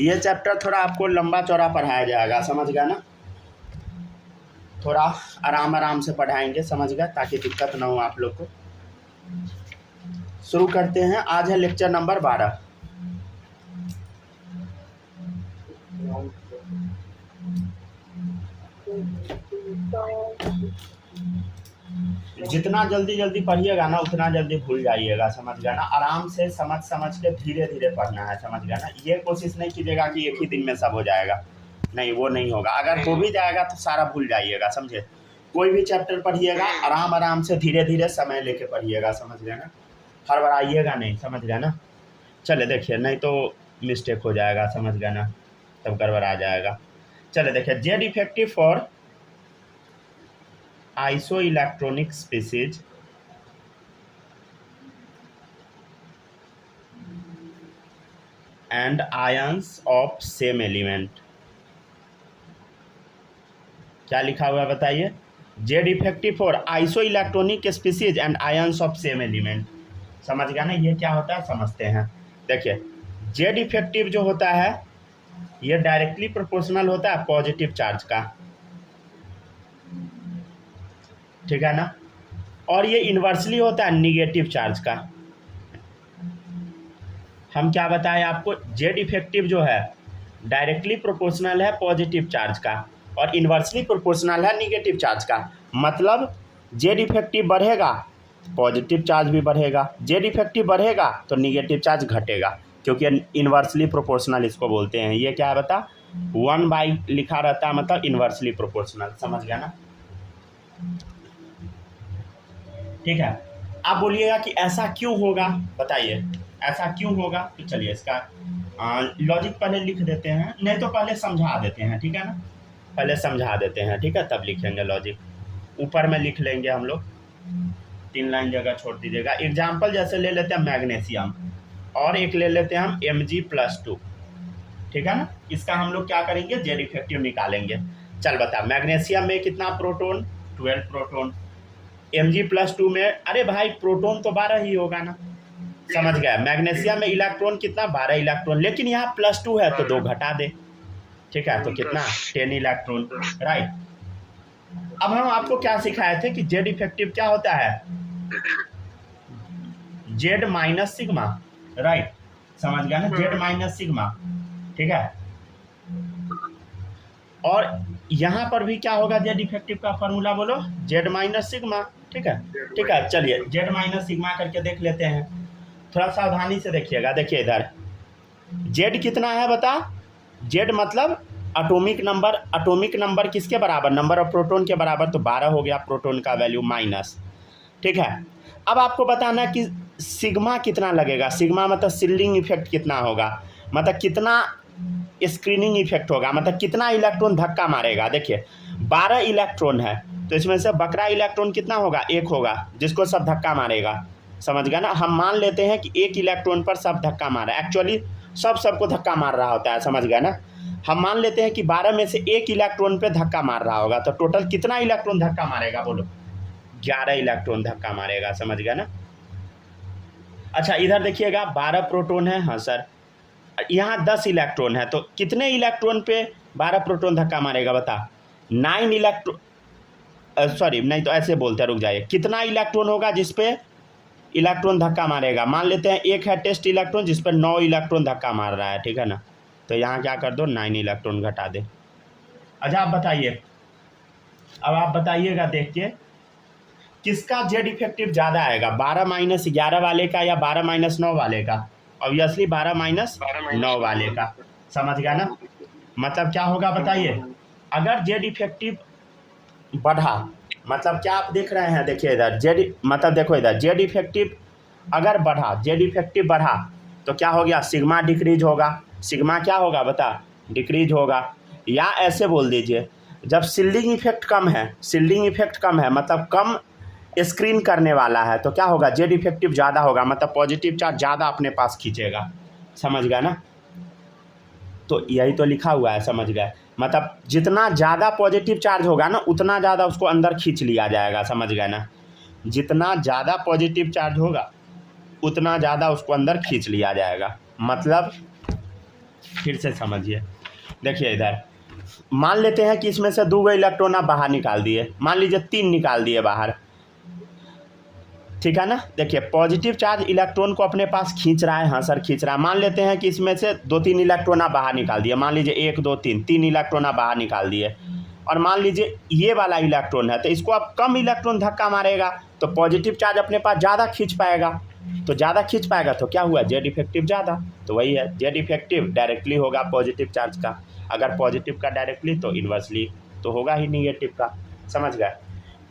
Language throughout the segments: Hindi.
ये चैप्टर थोड़ा आपको लंबा चौड़ा पढ़ाया जाएगा, समझ गया ना। थोड़ा आराम आराम से पढ़ाएंगे, समझ गया, ताकि दिक्कत ना हो आप लोग को। शुरू करते हैं। आज है लेक्चर नंबर 12। जितना जल्दी जल्दी पढ़िएगा ना उतना जल्दी भूल जाइएगा, समझ गया ना। आराम से समझ के धीरे धीरे पढ़ना है, समझ गया ना। ये कोशिश नहीं कीजिएगा कि एक ही दिन में सब हो जाएगा, नहीं, वो नहीं होगा। अगर हो भी जाएगा तो सारा भूल जाइएगा, समझे। कोई भी चैप्टर पढ़िएगा आराम आराम से धीरे धीरे समय लेके पढ़िएगा, समझ गया ना। हड़बड़ाइएगा नहीं, समझ गया ना। चले देखिए, नहीं तो मिस्टेक हो जाएगा, समझ गया ना, तब गड़बड़ आ जाएगा। चले देखिए, Z effective for isoelectronic species and ions of same element। क्या लिखा हुआ है बताइए। Z effective for isoelectronic species and ions of same element. समझ गया ना, ये क्या होता है समझते हैं। देखिए, जेड इफेक्टिव जो होता है ये डायरेक्टली प्रोपोर्शनल होता है पॉजिटिव चार्ज का, ठीक है ना। और ये इन्वर्सली होता है निगेटिव चार्ज का। हम क्या बताएं आपको, जेड इफेक्टिव जो है डायरेक्टली प्रोपोर्शनल है पॉजिटिव चार्ज का और इन्वर्सली प्रोपोर्शनल है निगेटिव चार्ज का। मतलब जेड इफेक्टिव बढ़ेगा पॉजिटिव चार्ज भी बढ़ेगा, जेड इफेक्टिव बढ़ेगा तो निगेटिव चार्ज घटेगा, क्योंकि इन्वर्सली प्रोपोर्शनल इसको बोलते हैं। ये क्या है बता, 1/, लिखा रहता है, मतलब इन्वर्सली प्रोपोर्शनल, समझ गया ना। ठीक है, आप बोलिएगा कि ऐसा क्यों होगा, बताइए ऐसा क्यों होगा। तो चलिए इसका लॉजिक पहले लिख देते हैं, नहीं तो पहले समझा देते हैं, ठीक है ना। पहले समझा देते हैं, ठीक है, तब लिखेंगे लॉजिक। ऊपर में लिख लेंगे हम लोग, 3 लाइन जगह छोड़ दीजिएगा। एग्जाम्पल जैसे ले लेते हैं मैग्नीशियम, और एक ले लेते हैं हम Mg+2, ठीक है ना। इसका हम लोग क्या करेंगे, जेड इफेक्टिव निकालेंगे। चल बता, मैग्नीशियम में कितना प्रोटोन, 12 प्रोटोन। Mg+2 में, अरे भाई प्रोटोन तो 12 ही होगा ना, समझ गया। मैग्नीशियम में इलेक्ट्रॉन कितना, 12 इलेक्ट्रॉन, लेकिन यहाँ +2 है तो 2 घटा दे, ठीक है, तो कितना, 10 इलेक्ट्रॉन, राइट। अब हम आपको क्या सिखाए थे कि जेड इफेक्टिव क्या होता है, जेड माइनस सिग्मा, राइट, समझ गया ना, जेड माइनस सिग्मा, ठीक है। और यहाँ पर भी क्या होगा, जेड इफेक्टिव का फॉर्मूला बोलो, जेड माइनस सिग्मा, ठीक है, ठीक है। चलिए जेड माइनस सिग्मा करके देख लेते हैं, थोड़ा सावधानी से देखिएगा। देखिए इधर जेड कितना है बता, जेड मतलब एटॉमिक नंबर किसके बराबर, नंबर ऑफ प्रोटोन के बराबर, तो 12 हो गया प्रोटोन का वैल्यू माइनस, ठीक है। अब आपको बताना कि सिग्मा कितना लगेगा, सिग्मा मतलब सिल्डिंग इफेक्ट कितना होगा, मतलब कितना स्क्रीनिंग इफेक्ट होगा, मतलब कितना इलेक्ट्रॉन धक्का मारेगा। देखिए 12 इलेक्ट्रॉन है तो इसमें से बकरा इलेक्ट्रॉन कितना होगा, 1 होगा, जिसको सब धक्का मारेगा, समझ गया ना। हम मान लेते हैं कि 1 इलेक्ट्रॉन पर सब धक्का मारा, एक्चुअली सबको धक्का मार रहा होता है, समझ गया ना। हम मान लेते हैं कि 12 में से 1 इलेक्ट्रॉन पे धक्का मार रहा होगा, तो टोटल कितना इलेक्ट्रॉन धक्का मारेगा बोलो, 11 इलेक्ट्रॉन धक्का मारेगा, समझ गया ना। अच्छा इधर देखिएगा 12 प्रोटोन है, हाँ सर, यहाँ 10 इलेक्ट्रॉन है, तो कितने इलेक्ट्रॉन पे 12 प्रोटोन धक्का मारेगा बता, 9 इलेक्ट्रॉन, सॉरी नहीं तो ऐसे बोलते हैं, रुक जाइए, कितना इलेक्ट्रॉन होगा जिस पे इलेक्ट्रॉन धक्का मारेगा। मान लेते हैं एक है टेस्ट इलेक्ट्रॉन जिस पर 9 इलेक्ट्रॉन धक्का मार रहा है, ठीक है ना, तो यहाँ क्या कर दो, 9 इलेक्ट्रॉन घटा दे। अच्छा आप बताइए, अब आप बताइएगा देख के किसका जेड इफेक्टिव ज़्यादा आएगा, 12-11 वाले का या 12-9 वाले का। ऑब्वियसली 12-9 वाले का, समझ गया ना। मतलब क्या होगा बताइए, अगर जेड इफेक्टिव बढ़ा, मतलब क्या आप देख रहे हैं, देखिए इधर जेड, मतलब देखो इधर जेड इफेक्टिव अगर बढ़ा, जेड इफेक्टिव बढ़ा तो क्या हो गया, सिग्मा डिक्रीज होगा। सिग्मा क्या होगा बता, डिक्रीज होगा। या ऐसे बोल दीजिए, जब शिल्डिंग इफेक्ट कम है, शिल्डिंग इफेक्ट कम है मतलब कम स्क्रीन करने वाला है, तो क्या होगा, जेड इफेक्टिव ज़्यादा होगा, मतलब पॉजिटिव चार्ज ज़्यादा अपने पास खींचेगा, समझ गया ना। तो यही तो लिखा हुआ है, समझ गए, मतलब जितना ज़्यादा पॉजिटिव चार्ज होगा ना उतना ज़्यादा उसको अंदर खींच लिया जाएगा, समझ गए ना। जितना ज़्यादा पॉजिटिव चार्ज होगा उतना ज़्यादा उसको अंदर खींच लिया जाएगा। मतलब फिर से समझिए, देखिए इधर मान लेते हैं कि इसमें से 2 इलेक्ट्रॉन आप बाहर निकाल दिए, मान लीजिए 3 निकाल दिए बाहर, ठीक है ना। देखिए पॉजिटिव चार्ज इलेक्ट्रॉन को अपने पास खींच रहा है, हाँ सर खींच रहा है। मान लेते हैं कि इसमें से 2-3 इलेक्ट्रॉन आप बाहर निकाल दिए, मान लीजिए 1 2 3 इलेक्ट्रॉन आप बाहर निकाल दिए, और मान लीजिए ये वाला इलेक्ट्रॉन है, तो इसको आप कम इलेक्ट्रॉन धक्का मारेगा तो पॉजिटिव चार्ज अपने पास ज़्यादा खींच पाएगा, तो ज़्यादा खींच पाएगा तो क्या हुआ, जेड इफेक्टिव ज़्यादा, तो वही है जेड इफेक्टिव डायरेक्टली होगा पॉजिटिव चार्ज का, अगर पॉजिटिव का डायरेक्टली तो इन्वर्सली तो होगा ही निगेटिव का, समझ गए।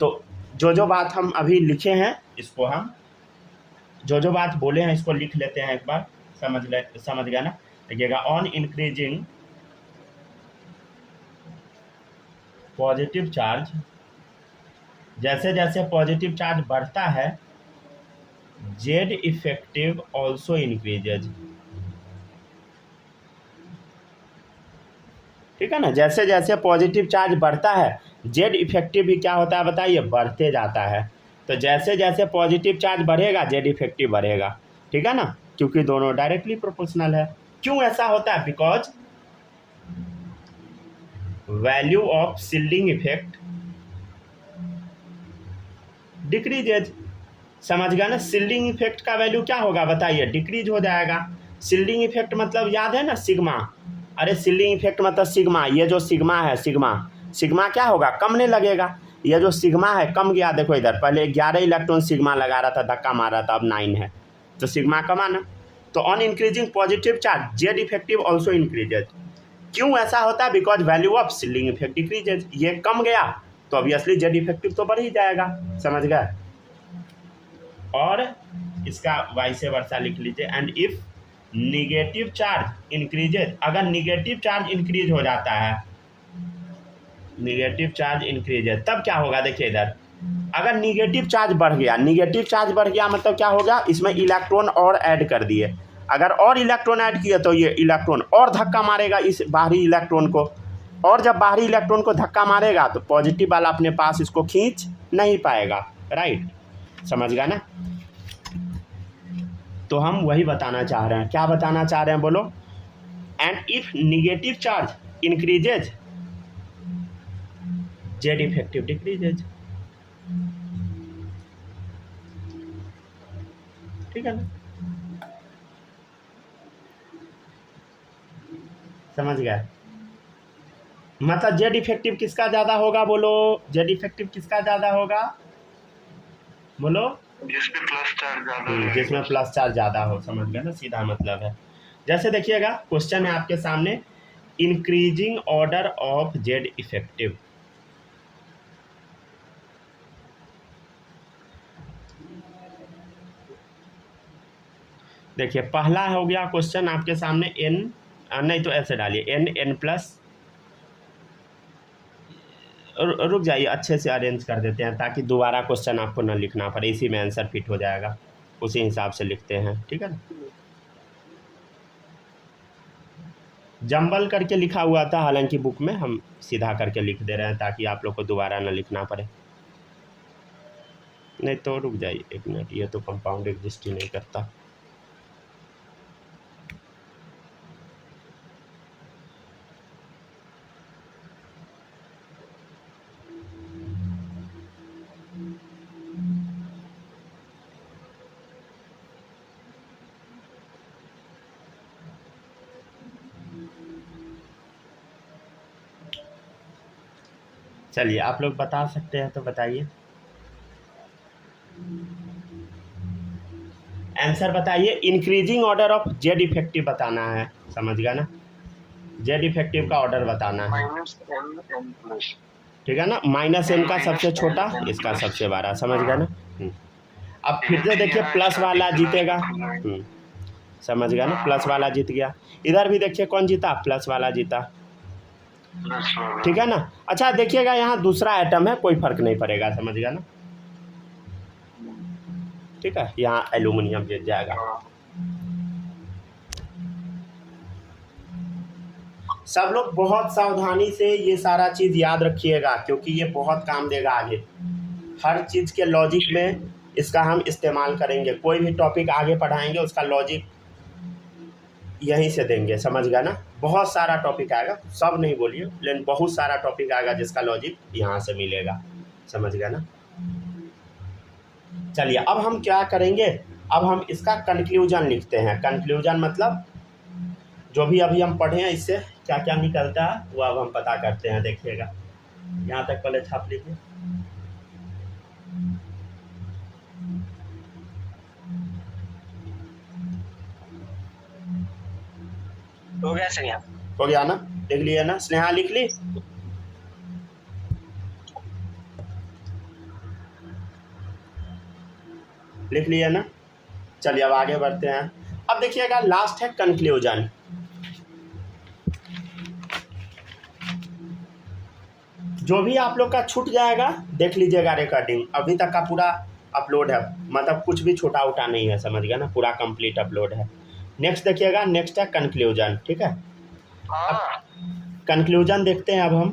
तो जो बात हम अभी लिखे हैं इसको हम जो बात बोले हैं इसको लिख लेते हैं एक बार, समझ गया ना। देखिएगा ऑन इंक्रीजिंग पॉजिटिव चार्ज, जैसे जैसे पॉजिटिव चार्ज बढ़ता है जेड इफेक्टिव ऑल्सो इंक्रीजेज, ठीक है ना। जैसे जैसे पॉजिटिव चार्ज बढ़ता है जेड इफेक्टिव भी क्या होता है बताइए, बढ़ते जाता है। तो जैसे जैसे पॉजिटिव चार्ज बढ़ेगा जेड इफेक्टिव बढ़ेगा, ठीक है ना, क्योंकि दोनों डायरेक्टली प्रोपोर्शनल है। क्यों ऐसा होता है, because value of shielding effect decreases, समझ गया ना। शिल्डिंग इफेक्ट का वैल्यू क्या होगा बताइए, डिक्रीज हो जाएगा। शिल्डिंग इफेक्ट मतलब याद है ना सिग्मा, अरे शिल्डिंग इफेक्ट मतलब सिग्मा, ये जो सिग्मा है सिग्मा क्या होगा, कमने लगेगा। ये जो सिग्मा है कम गया, देखो इधर पहले 11 इलेक्ट्रॉन सिग्मा लगा रहा था, धक्का मार रहा था, अब 9 है, तो सिग्मा कमा ना। तो on increasing positive charge Z effective also increases. क्यों ऐसा होता है, because value of shielding effect decreases, ये कम गया तो ऑब्वियसली जेड इफेक्टिव तो बढ़ ही जाएगा, समझ गए। और इसका वाइस वर्सा लिख लीजिए, and if negative charge increases, अगर निगेटिव चार्ज इंक्रीज हो जाता है, निगेटिव चार्ज इंक्रीजेज, तब क्या होगा, देखिए इधर अगर निगेटिव चार्ज बढ़ गया, निगेटिव चार्ज बढ़ गया मतलब क्या होगा, इसमें इलेक्ट्रॉन और ऐड कर दिए, अगर और इलेक्ट्रॉन ऐड किए तो ये इलेक्ट्रॉन और धक्का मारेगा इस बाहरी इलेक्ट्रॉन को, और जब बाहरी इलेक्ट्रॉन को धक्का मारेगा तो पॉजिटिव वाला अपने पास इसको खींच नहीं पाएगा, राइट, समझ गया ना। तो हम वही बताना चाह रहे हैं, क्या बताना चाह रहे हैं बोलो, and if negative charge increases Z effective decreases, ठीक है ना, समझ गए। मतलब जेड इफेक्टिव किसका ज़्यादा होगा बोलो, जेड इफेक्टिव किसका ज़्यादा होगा बोलो, जिसमें प्लस चार्ज ज़्यादा, जिसमें प्लस चार्ज ज़्यादा हो, समझ गए ना, सीधा मतलब है। जैसे देखिएगा क्वेश्चन है आपके सामने, increasing order of Z effective, देखिए पहला हो गया क्वेश्चन आपके सामने n, नहीं तो ऐसे डालिए n प्लस, रुक जाइए अच्छे से अरेंज कर देते हैं ताकि दोबारा क्वेश्चन आपको ना लिखना पड़े, इसी में आंसर फिट हो जाएगा, उसी हिसाब से लिखते हैं, ठीक है ना। जंबल करके लिखा हुआ था, हालांकि बुक में हम सीधा करके लिख दे रहे हैं ताकि आप लोग को दोबारा ना लिखना पड़े। नहीं तो रुक जाइए 1 मिनट, ये तो कंपाउंड एग्जिस्ट ही नहीं करता। चलिए आप लोग बता सकते हैं तो बताइए, आंसर बताइए। Increasing order of Z effective बताना है, समझ गया ना, जेड इफेक्टिव का ऑर्डर बताना है, ठीक है ना, -m का सबसे छोटा, इसका सबसे बड़ा, समझ गया ना। अब फिर से देखिए प्लस वाला जीतेगा, समझ गया ना, प्लस वाला जीत गया। इधर भी देखिए कौन जीता, प्लस वाला जीता, ठीक है ना। अच्छा देखिएगा यहाँ दूसरा आइटम है, कोई फर्क नहीं पड़ेगा, समझ गया ना, ठीक है, यहाँ एल्यूमिनियम जीत जाएगा। सब लोग बहुत सावधानी से ये सारा चीज़ याद रखिएगा क्योंकि ये बहुत काम देगा आगे, हर चीज़ के लॉजिक में इसका हम इस्तेमाल करेंगे, कोई भी टॉपिक आगे पढ़ाएंगे उसका लॉजिक यहीं से देंगे, समझ गया ना। बहुत सारा टॉपिक आएगा, सब नहीं बोलिए, लेकिन बहुत सारा टॉपिक आएगा जिसका लॉजिक यहाँ से मिलेगा, समझ गया ना। चलिए अब हम क्या करेंगे, अब हम इसका कंक्लूजन लिखते हैं। कंक्लूजन मतलब जो भी अभी हम पढ़े हैं इससे क्या क्या निकलता है वो अब हम पता करते हैं। देखिएगा यहाँ तक पहले छाप लीजिए। हो गया स्नेहा? हो गया ना, लिख लिया ना स्नेहा, लिख ली। लिख लिया ना। चलिए अब आगे बढ़ते हैं। अब देखिएगा लास्ट है कंक्लूजन। जो भी आप लोग का छूट जाएगा देख लीजिएगा, रिकॉर्डिंग अभी तक का पूरा अपलोड है, मतलब कुछ भी छोटा उठा नहीं है, समझ गया ना, पूरा कंप्लीट अपलोड है। नेक्स्ट देखिएगा, नेक्स्ट है कंक्लूजन, ठीक है। हाँ। कंक्लूजन देखते हैं अब हम।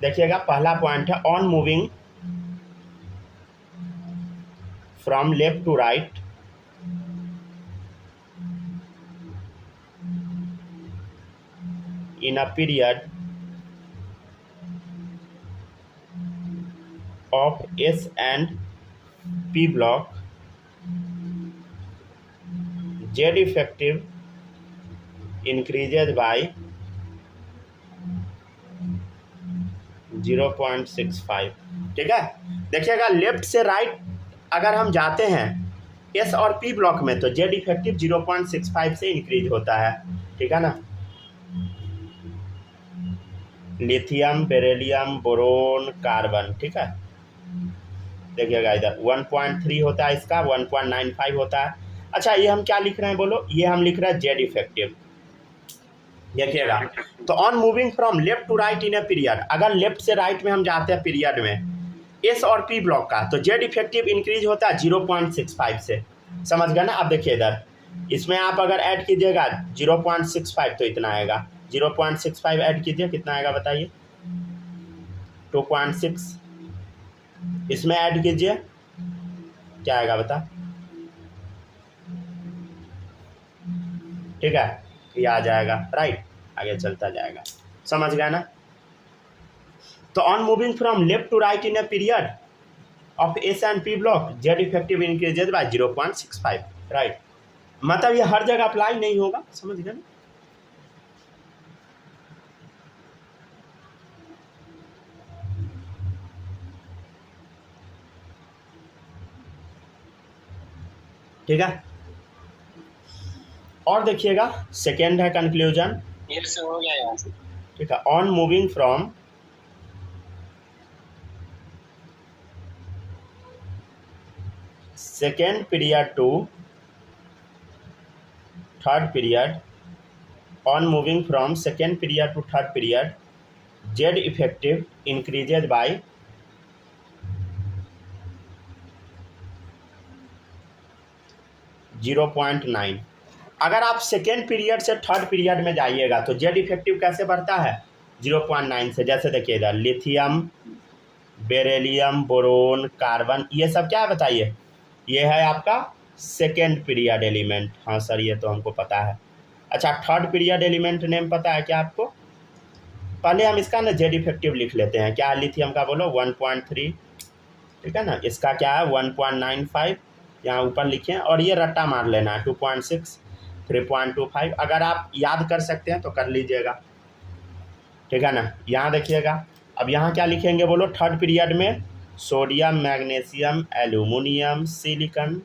देखिएगा पहला पॉइंट है on moving from left to right in a period of S and P block, Z effective increases by 0.65, ठीक है। देखिएगा लेफ्ट से राइट अगर हम जाते हैं एस और पी ब्लॉक में तो जेड इफेक्टिव 0.65 से इंक्रीज होता है, ठीक है ना। लिथियम, बेरिलियम, बोरोन, कार्बन, ठीक है। देखिएगा इधर 1.3 होता है, इसका 1.95 होता है। अच्छा ये हम क्या लिख रहे हैं बोलो, ये हम लिख रहे हैं जेड इफेक्टिव। देखिएगा तो on moving from left to right in a period, अगर लेफ्ट से राइट में हम जाते हैं पीरियड में एस और पी ब्लॉक का तो जेड इफेक्टिव इंक्रीज होता है 0.65 से, समझ गए ना। अब देखिए इधर इसमें आप अगर ऐड कीजिएगा 0.65 तो इतना आएगा, 0.65 ऐड कीजिए कितना आएगा बताइए, 2.6। इसमें ऐड कीजिए क्या आएगा बता, ठीक है, ये आ जाएगा, राइट, आगे चलता जाएगा, समझ गया ना। तो on moving from left to right in a period of S and P block Z effective increases by 0.65, right. मतलब ये हर जगह अप्लाई नहीं होगा, समझ गए ना। ठीक है। और देखिएगा सेकेंड है कंक्लूजन, ये से हो गया यहाँ से, ठीक है। On moving from second period to third period, on moving from second period to third period Z effective increases by 0.9। अगर आप सेकेंड पीरियड से थर्ड पीरियड में जाइएगा तो जेड इफेक्टिव कैसे बढ़ता है 0.9 से। जैसे देखिए इधर लिथियम, बेरिलियम, बोरोन, कार्बन, ये सब क्या है बताइए, ये है आपका सेकेंड पीरियड एलिमेंट। हाँ सर ये तो हमको पता है। अच्छा थर्ड पीरियड एलिमेंट नेम पता है क्या आपको? पहले हम इसका ना जेड इफेक्टिव लिख लेते हैं। क्या है लिथियम का बोलो 1.3, ठीक है ना। इसका क्या है 1.95, यहाँ ऊपर लिखें, और ये रट्टा मार लेना है 2.6, 3.25। अगर आप याद कर सकते हैं तो कर लीजिएगा, ठीक है ना। यहाँ देखिएगा अब यहाँ क्या लिखेंगे बोलो, थर्ड पीरियड में सोडियम, मैग्नीशियम, एल्यूमिनियम, सिलिकॉन,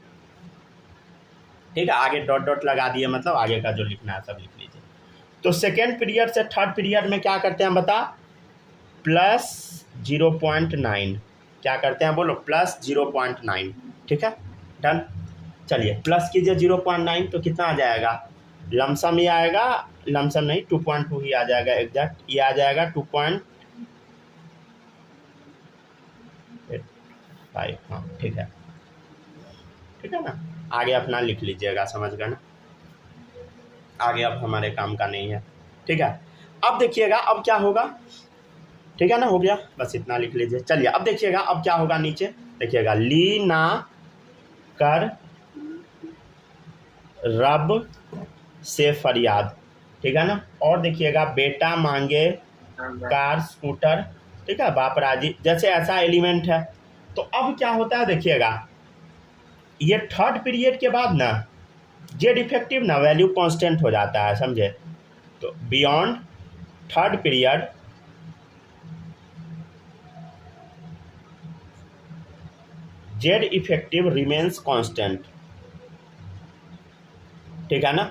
ठीक है। आगे डॉट डॉट लगा दिए, मतलब आगे का जो लिखना है सब लिख लीजिए। तो सेकेंड पीरियड से थर्ड पीरियड में क्या करते हैं बता, प्लस 0.9, क्या करते हैं बोलो, प्लस 0.9, ठीक है, डन। चलिए प्लस कीजिए 0.9 तो कितना आ जाएगा, लमसम ये आएगा, लमसम नहीं 2.2 ही आ जाएगा एग्जैक्ट, ये आ जाएगा 2.5, हाँ ठीक है, ठीक है ना। आगे अपना लिख लीजिएगा, समझ गए ना, आगे अब हमारे काम का नहीं है, ठीक है। अब देखिएगा अब क्या होगा, ठीक है ना, हो गया, बस इतना लिख लीजिए। चलिए अब देखिएगा अब क्या होगा, नीचे देखिएगा ली ना कर रब से फरियाद, ठीक है ना। और देखिएगा बेटा मांगे कार स्कूटर, ठीक है, बाप राजी, जैसे ऐसा एलिमेंट है। तो अब क्या होता है देखिएगा, ये थर्ड पीरियड के बाद ना जेड इफेक्टिव ना वैल्यू कांस्टेंट हो जाता है, समझे। तो beyond third period Z effective remains constant, ठीक है ना।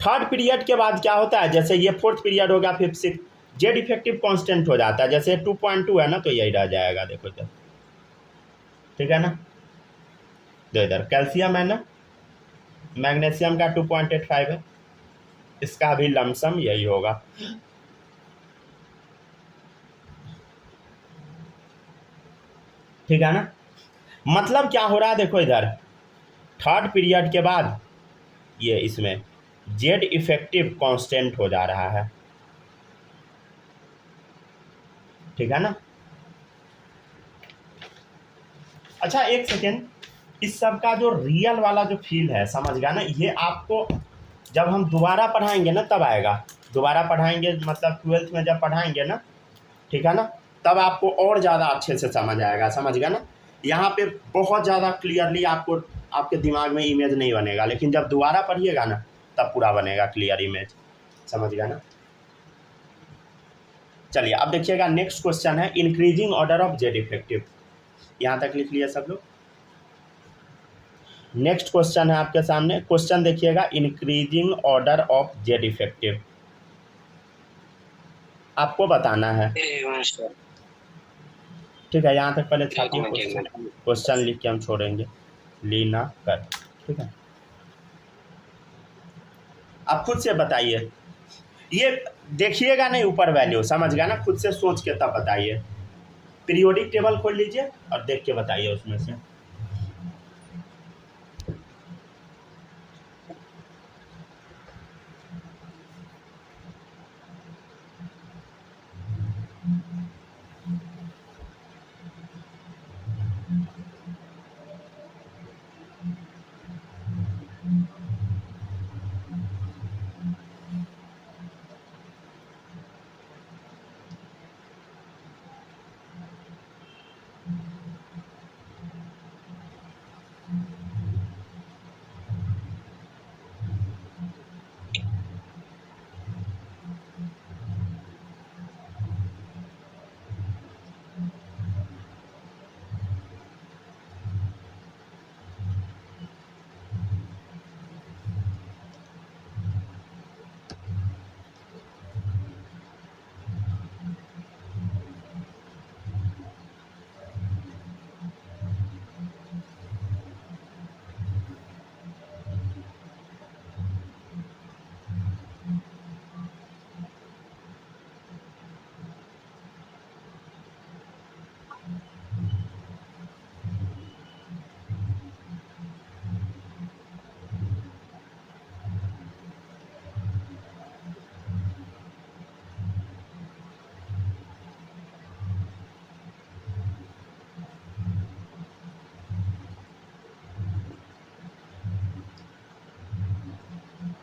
थर्ड पीरियड के बाद क्या होता है, जैसे ये फोर्थ पीरियड होगा, fifth six, Z effective constant हो जाता है। जैसे 2.2 है ना, तो यही रह जाएगा, देखो इधर, ठीक है ना। दो इधर कैल्शियम है ना, मैग्नीशियम का 2.85 है, इसका भी लमसम यही होगा। ठीक है ना। मतलब क्या हो रहा है देखो इधर, थर्ड पीरियड के बाद ये इसमें जेड इफेक्टिव कांस्टेंट हो जा रहा है, ठीक है ना। अच्छा एक सेकेंड, इस सब का जो रियल वाला जो फील है, समझ गया ना, ये आपको जब हम दोबारा पढ़ाएंगे ना तब आएगा। दोबारा पढ़ाएंगे मतलब 12th में जब पढ़ाएंगे ना, ठीक है ना, तब आपको और ज़्यादा अच्छे से समझ आएगा, समझ गया ना। यहाँ पे बहुत ज़्यादा क्लियरली आपको आपके दिमाग में इमेज नहीं बनेगा, लेकिन जब दोबारा पढ़िएगा ना तब पूरा बनेगा क्लियर इमेज, समझ गया ना। चलिए अब देखिएगा, नेक्स्ट क्वेश्चन है increasing order of Z effective. यहाँ तक लिख लिया सब लोग। नेक्स्ट क्वेश्चन है आपके सामने, क्वेश्चन देखिएगा, increasing order of Z effective आपको बताना है, ठीक है। यहाँ तक पहले छापिए, क्वेश्चन लिख के हम छोड़ेंगे, लीना कर, ठीक है। आप खुद से बताइए, ये देखिएगा नहीं ऊपर वैल्यू, समझ गया ना, खुद से सोच के तब बताइए। पीरियोडिक टेबल खोल लीजिए और देख के बताइए उसमें से।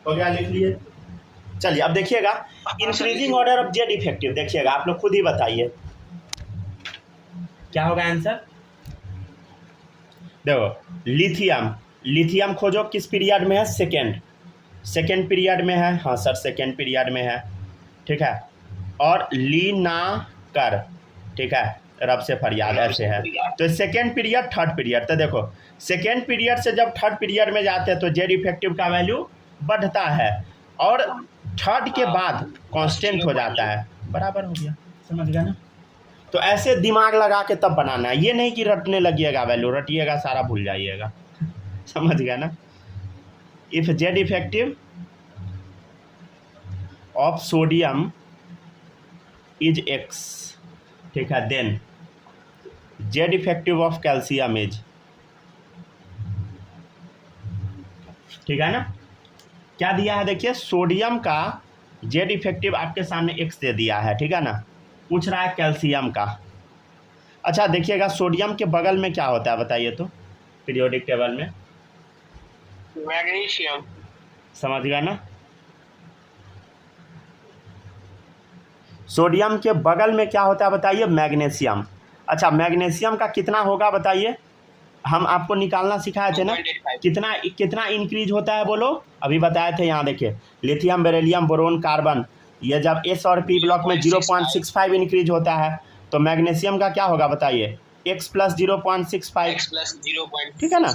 हो गया, लिख लिए। चलिए अब देखिएगा, increasing order of Z effective, देखिएगा आप लोग खुद ही बताइए क्या होगा आंसर। देखो लिथियम, लिथियम खोजो किस पीरियड में है, सेकेंड पीरियड में है, हाँ सर सेकेंड पीरियड में है, ठीक है। और लीना कर, ठीक है, रब से फरियाद ऐसे है, तो सेकेंड पीरियड थर्ड पीरियड। तो देखो सेकेंड पीरियड से जब थर्ड पीरियड में जाते हैं तो जेड इफेक्टिव का वैल्यू बढ़ता है, और थर्ड के बाद कांस्टेंट हो जाता है, बराबर हो गया, समझ गया ना। तो ऐसे दिमाग लगा के तब बनाना है, ये नहीं कि रटने लगिएगा वैल्यू, रटिएगा सारा भूल जाइएगा, समझ गया ना। If Z effective of sodium is X, ठीक है, then Z effective of calcium is, ठीक है ना। क्या दिया है देखिए, सोडियम का जेड इफेक्टिव आपके सामने एक्स दे दिया है, ठीक है ना। पूछ रहा है कैल्शियम का। अच्छा देखिएगा सोडियम के बगल में क्या होता है बताइए तो, पीरियोडिक टेबल में, मैग्नीशियम, समझ गया ना। सोडियम के बगल में क्या होता है बताइए, मैग्नीशियम। अच्छा मैग्नीशियम का कितना होगा बताइए, हम आपको निकालना सिखाए थे ना, 2.85। कितना कितना इंक्रीज होता है बोलो, अभी बताए थे। यहाँ देखिए लिथियम, बेरिलियम, बोरोन, कार्बन, ये जब एस और पी ब्लॉक में 0.65 इंक्रीज होता है तो मैग्नीशियम का क्या होगा बताइए, x प्लस 0.65, x प्लस 0.65। ठीक है ना।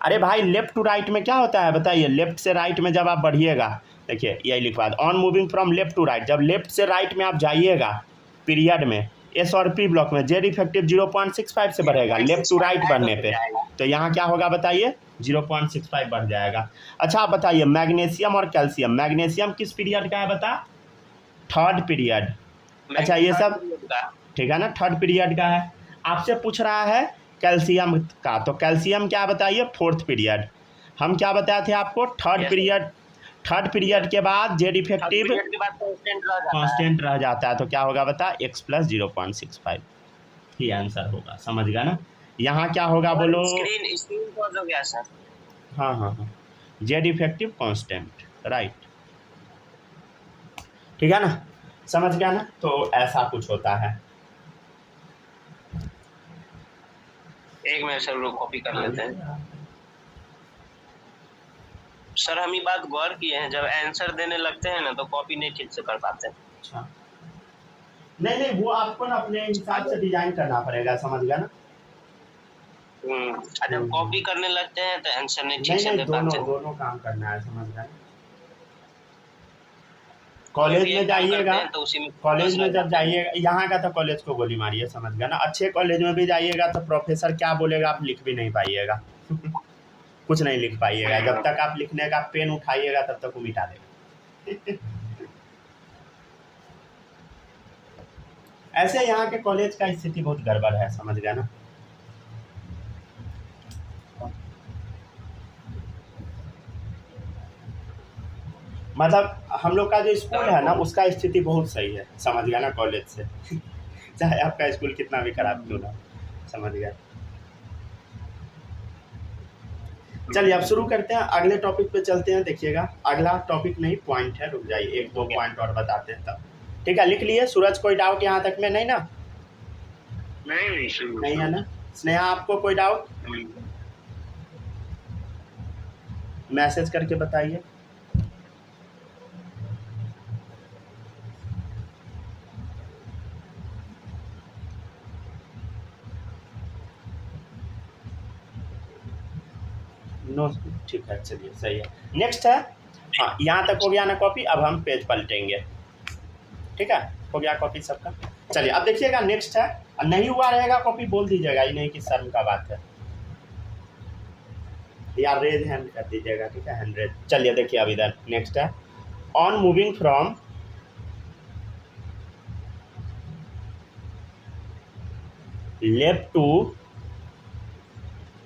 अरे भाई लेफ्ट टू राइट में क्या होता है बताइए, लेफ्ट से राइट में जब आप बढ़िएगा, देखिए यही लिखवा दो, on moving from left to right, जब लेफ्ट से राइट में आप जाइएगा पीरियड में एस और पी ब्लॉक में जेड इफेक्टिव 0.65 से बढ़ेगा लेफ्ट टू राइट बढ़ने पे, तो यहाँ क्या होगा बताइए, 0.65 बढ़ जाएगा। अच्छा आप बताइए मैग्नीशियम और कैल्शियम, मैग्नीशियम किस पीरियड का है बता, थर्ड पीरियड। अच्छा ये सब ठीक है ना, थर्ड पीरियड का है। आपसे पूछ रहा है कैल्शियम का, तो कैल्शियम क्या बताइए, फोर्थ पीरियड। हम क्या बताए थे आपको, थर्ड पीरियड, थर्ड पीरियड के बाद जेड इफेक्टिव कांस्टेंट रह जाता है, तो क्या होगा बता, x प्लस 0.65 ही आंसर होगा, समझ गया ना। यहाँ क्या होगा बोलो, स्क्रीन पॉज हो गया सर। हाँ हाँ हाँ, जेड इफेक्टिव कांस्टेंट, राइट, ठीक है ना, समझ गया ना। तो ऐसा कुछ होता है। एक मिनट सर लोग कॉपी कर लेते हैं। सर हम ये बात गौर किए हैं, जब आंसर देने लगते हैं ना तो कॉपी नहीं ठीक से कर पाते। अच्छा नहीं नहीं, वो आपको ना अपने हिसाब से डिजाइन करना पड़ेगा, समझ गया ना। जब कॉपी करने लगते हैं तो आंसर नहीं ठीक से दे पाते। दोनों काम करना है, समझ गया। कॉलेज में जाइएगा तो उसी में कॉलेज में जब जाइएगा, यहाँ का तो कॉलेज को गोली मारिए, समझ गया ना। अच्छे कॉलेज में भी जाइएगा तो प्रोफेसर क्या बोलेगा आप लिख भी नहीं पाइएगा कुछ नहीं लिख पाइएगा, जब तक आप लिखने का पेन उठाइएगा तब तक वो मिटा देगा ऐसे यहाँ के कॉलेज का स्थिति बहुत गड़बड़ है, समझ गया ना। मतलब हम लोग का जो स्कूल है ना उसका स्थिति बहुत सही है, समझ गया ना, कॉलेज से चाहे आपका स्कूल कितना भी खराब क्यों ना, समझ गया। चलिए अब शुरू करते हैं, अगले टॉपिक पे चलते हैं। देखिएगा अगला टॉपिक नहीं पॉइंट है, रुक जाइए एक दो पॉइंट और बताते हैं तब, ठीक है। लिख लिए सूरज, कोई डाउट यहाँ तक में नहीं ना, नहीं है ना। स्नेहा आपको कोई डाउट, मैसेज करके बताइए। नो ठीक है, चलिए सही है। नेक्स्ट है, हाँ यहाँ तक हो गया ना कॉपी, अब हम पेज पलटेंगे, ठीक है, हो गया कॉपी सबका। चलिए अब देखिएगा नेक्स्ट है, नहीं हुआ रहेगा कॉपी बोल दीजिएगा, ये नहीं कि शर्म का बात है, या रेज हैंड कर दीजिएगा, ठीक है, हैंड रेज। चलिए देखिए अब इधर नेक्स्ट है, on moving from left to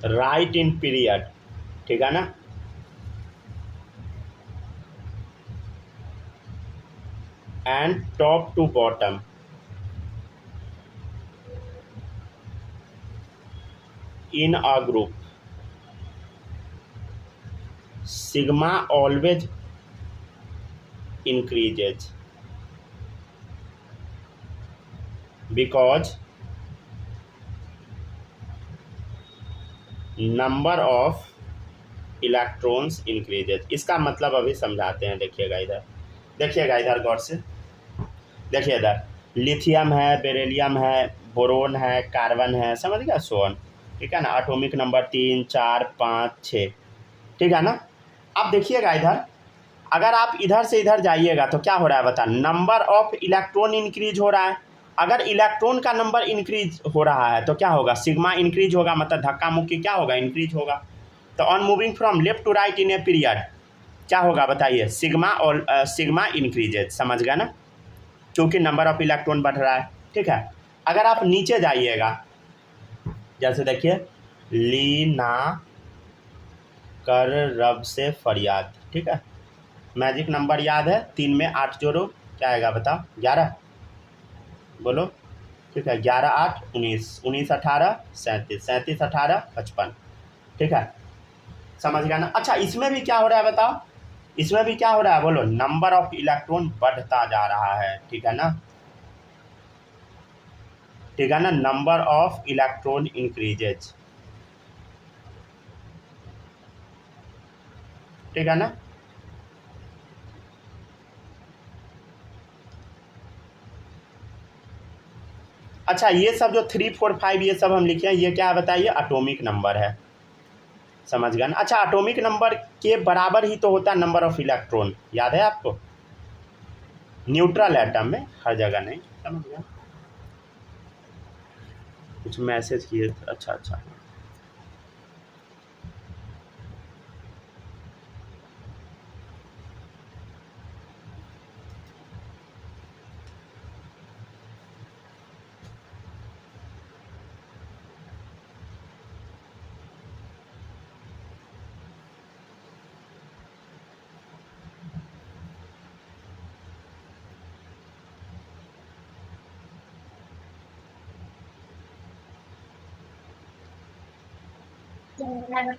right in period, ठीक है ना। And top to bottom in a group, sigma always increases because number of electrons increases. इसका मतलब अभी समझाते हैं, देखिएगा इधर, देखिएगा इधर गौर से, देखिए इधर लिथियम है, बेरिलियम है, बोरोन है, कार्बन है, समझ गया, सोन, ठीक है ना। एटॉमिक नंबर 3, 4, 5, 6, ठीक है ना। अब देखिएगा इधर, अगर आप इधर से इधर जाइएगा तो क्या हो रहा है बता, नंबर ऑफ इलेक्ट्रॉन इंक्रीज हो रहा है। अगर इलेक्ट्रॉन का नंबर इंक्रीज हो रहा है तो क्या होगा, सिग्मा इंक्रीज होगा, मतलब धक्का मुक्की क्या होगा, इंक्रीज होगा। तो on moving from left to right in a period क्या होगा बताइए, सिग्मा और सिग्मा इंक्रीजेज, समझ गया ना, क्योंकि नंबर ऑफ इलेक्ट्रॉन बढ़ रहा है, ठीक है। अगर आप नीचे जाइएगा, जैसे देखिए लीना कर रब से फरियाद, ठीक है, मैजिक नंबर याद है, 3 में 8 जोड़ो, क्या आएगा बताओ, 11, बोलो, ठीक है, 11, 8, 19, 19, 18, 37, 37, 18, 55, ठीक है, समझ गया ना। अच्छा इसमें भी क्या हो रहा है बताओ, इसमें भी क्या हो रहा है बोलो, नंबर ऑफ इलेक्ट्रॉन बढ़ता जा रहा है, ठीक है ना, ठीक है ना, नंबर ऑफ इलेक्ट्रॉन इंक्रीजेज, ठीक है ना। अच्छा, ये सब जो 3, 4, 5 ये सब हम लिखे हैं, ये क्या है बताइए, एटॉमिक नंबर है, समझ गए ना। अच्छा, एटॉमिक नंबर के बराबर ही तो होता है नंबर ऑफ इलेक्ट्रॉन, याद है आपको, न्यूट्रल एटम में, हर जगह नहीं, समझ गए। कुछ मैसेज किए, अच्छा अच्छा।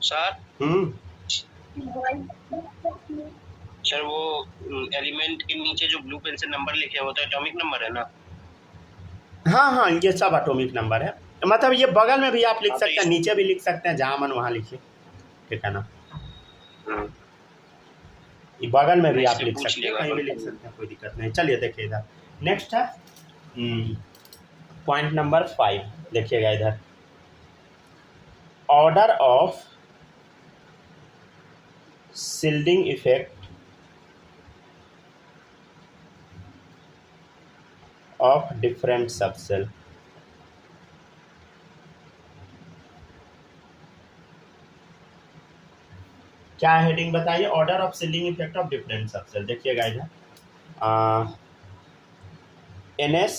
सर सर वो एलिमेंट के नीचे जो ब्लू पेन से नंबर लिखे हैं वो तो एटॉमिक नंबर है ना। हाँ हाँ, ये सब एटॉमिक नंबर है, मतलब ये बगल में भी आप लिख हाँ, तो सकते हैं, नीचे भी लिख सकते हैं, जहाँ मन वहाँ लिखिए, ठीक है ना। ये बगल में भी आप लिख सकते हैं, कहीं भी लिख सकते हैं, कोई दिक्कत नहीं। चलिए देखिए इधर, नेक्स्ट है पॉइंट नंबर 5, देखिएगा इधर, order of shielding effect of different subshell. क्या हेडिंग बताइए, order of shielding effect of different subshell. देखिएगा इधर NS,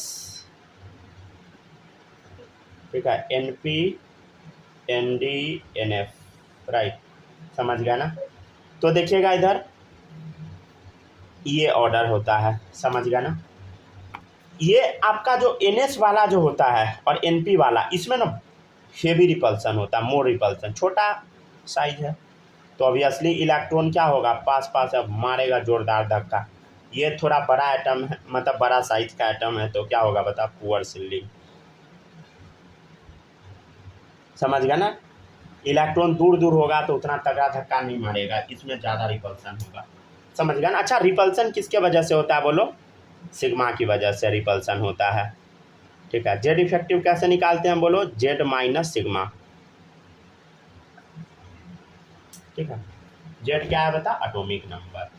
ठीक है, NP, ND, NF, राइट, समझ गया ना। तो देखिएगा इधर, ये ऑर्डर होता है, समझ गया ना। ये आपका जो NS वाला जो होता है और NP वाला, इसमें ना हेवी रिपल्सन होता है, मोर रिपल्सन, छोटा साइज है, तो ऑब्वियसली इलेक्ट्रॉन क्या होगा, पास पास अब मारेगा जोरदार धक्का। ये थोड़ा बड़ा एटम है, मतलब बड़ा साइज का एटम है, तो क्या होगा बता, पुअर शिल्डिंग, समझ गया ना। इलेक्ट्रॉन दूर दूर होगा तो उतना तगड़ा धक्का नहीं मारेगा, इसमें ज़्यादा रिपल्सन होगा, समझ गया ना। अच्छा, रिपल्सन किसके वजह से होता है बोलो, सिग्मा की वजह से रिपल्सन होता है, ठीक है। जेड इफेक्टिव कैसे निकालते हैं बोलो, जेड माइनस सिग्मा, ठीक है। जेड क्या है बता, एटॉमिक नंबर।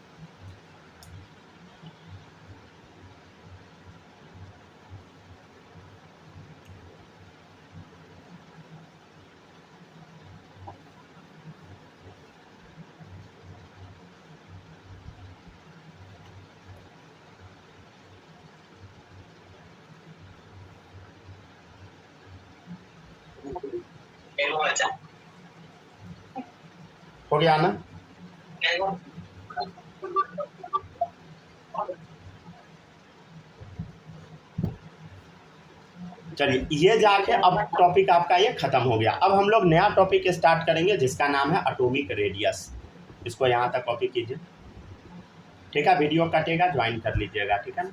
हो गया ना। चलिए, ये जाके अब टॉपिक आपका ये खत्म हो गया। अब हम लोग नया टॉपिक स्टार्ट करेंगे जिसका नाम है एटॉमिक रेडियस। इसको यहाँ तक कॉपी कीजिए, ठीक है। वीडियो कटेगा, ज्वाइन कर लीजिएगा, ठीक है ना।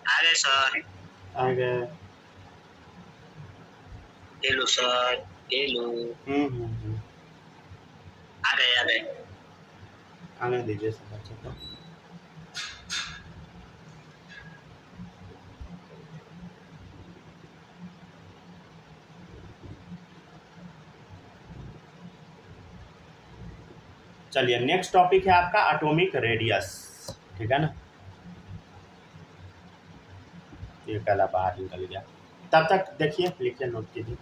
अरे सर, आ गए। हेलो सर, हेलो, आ गए आने दीजिए सब बच्चों को। चलिए, नेक्स्ट टॉपिक है आपका एटॉमिक रेडियस, ठीक है ना। ये पहला बाहर निकल गया, तब तक देखिए, लिखिए, नोट कीजिए।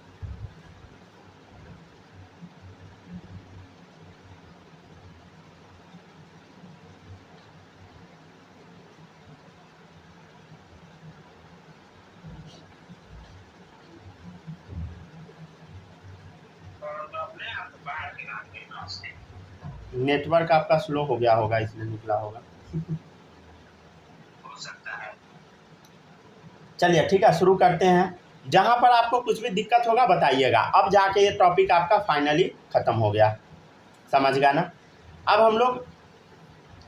नेटवर्क आपका स्लो हो गया होगा, इसलिए निकला होगा। हो सकता है। चलिए ठीक है, शुरू करते हैं। जहाँ पर आपको कुछ भी दिक्कत होगा बताइएगा। अब जाके ये टॉपिक आपका फाइनली ख़त्म हो गया, समझ गया ना। अब हम लोग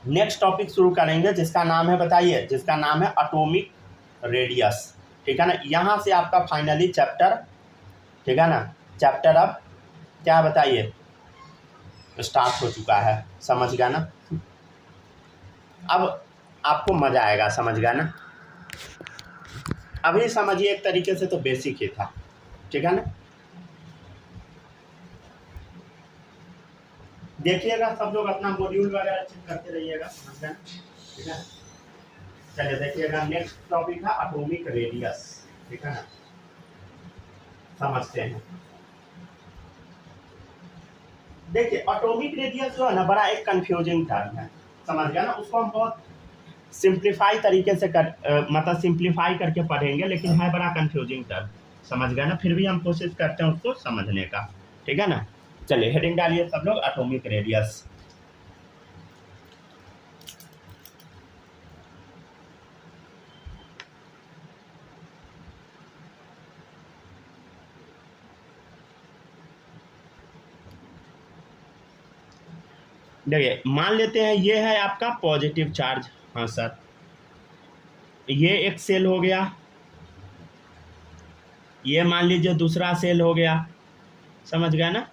नेक्स्ट टॉपिक शुरू करेंगे, जिसका नाम है, बताइए, जिसका नाम है एटॉमिक रेडियस। ठीक है ना। यहाँ से आपका फाइनली चैप्टर, ठीक है ना, चैप्टर अब क्या बताइए स्टार्ट हो चुका है, समझ गया ना। अब आपको मज़ा आएगा, समझ गया ना। अभी समझिए एक तरीके से तो बेसिक ही था, ठीक है ना। देखिएगा सब लोग अपना मॉड्यूल वगैरह चेक करते रहिएगा, समझ गए, ठीक है। चलिए देखिएगा, नेक्स्ट टॉपिक है एटॉमिक रेडियस, ठीक है ना। समझते हैं। देखिए एटॉमिक रेडियस जो है ना, बड़ा एक कंफ्यूजिंग टर्म है, समझ गया ना। उसको हम बहुत सिंप्लीफाई तरीके से मतलब सिंप्लीफाई करके पढ़ेंगे, लेकिन है बड़ा कंफ्यूजिंग टर्म, समझ गया ना। फिर भी हम कोशिश करते हैं उसको समझने का, ठीक है ना। चलिए हेडिंग डालिए सब लोग, एटॉमिक रेडियस। देखिए मान लेते हैं ये है आपका पॉजिटिव चार्ज, हाँ सर, ये एक सेल हो गया, ये मान लीजिए दूसरा सेल हो गया, समझ गया ना,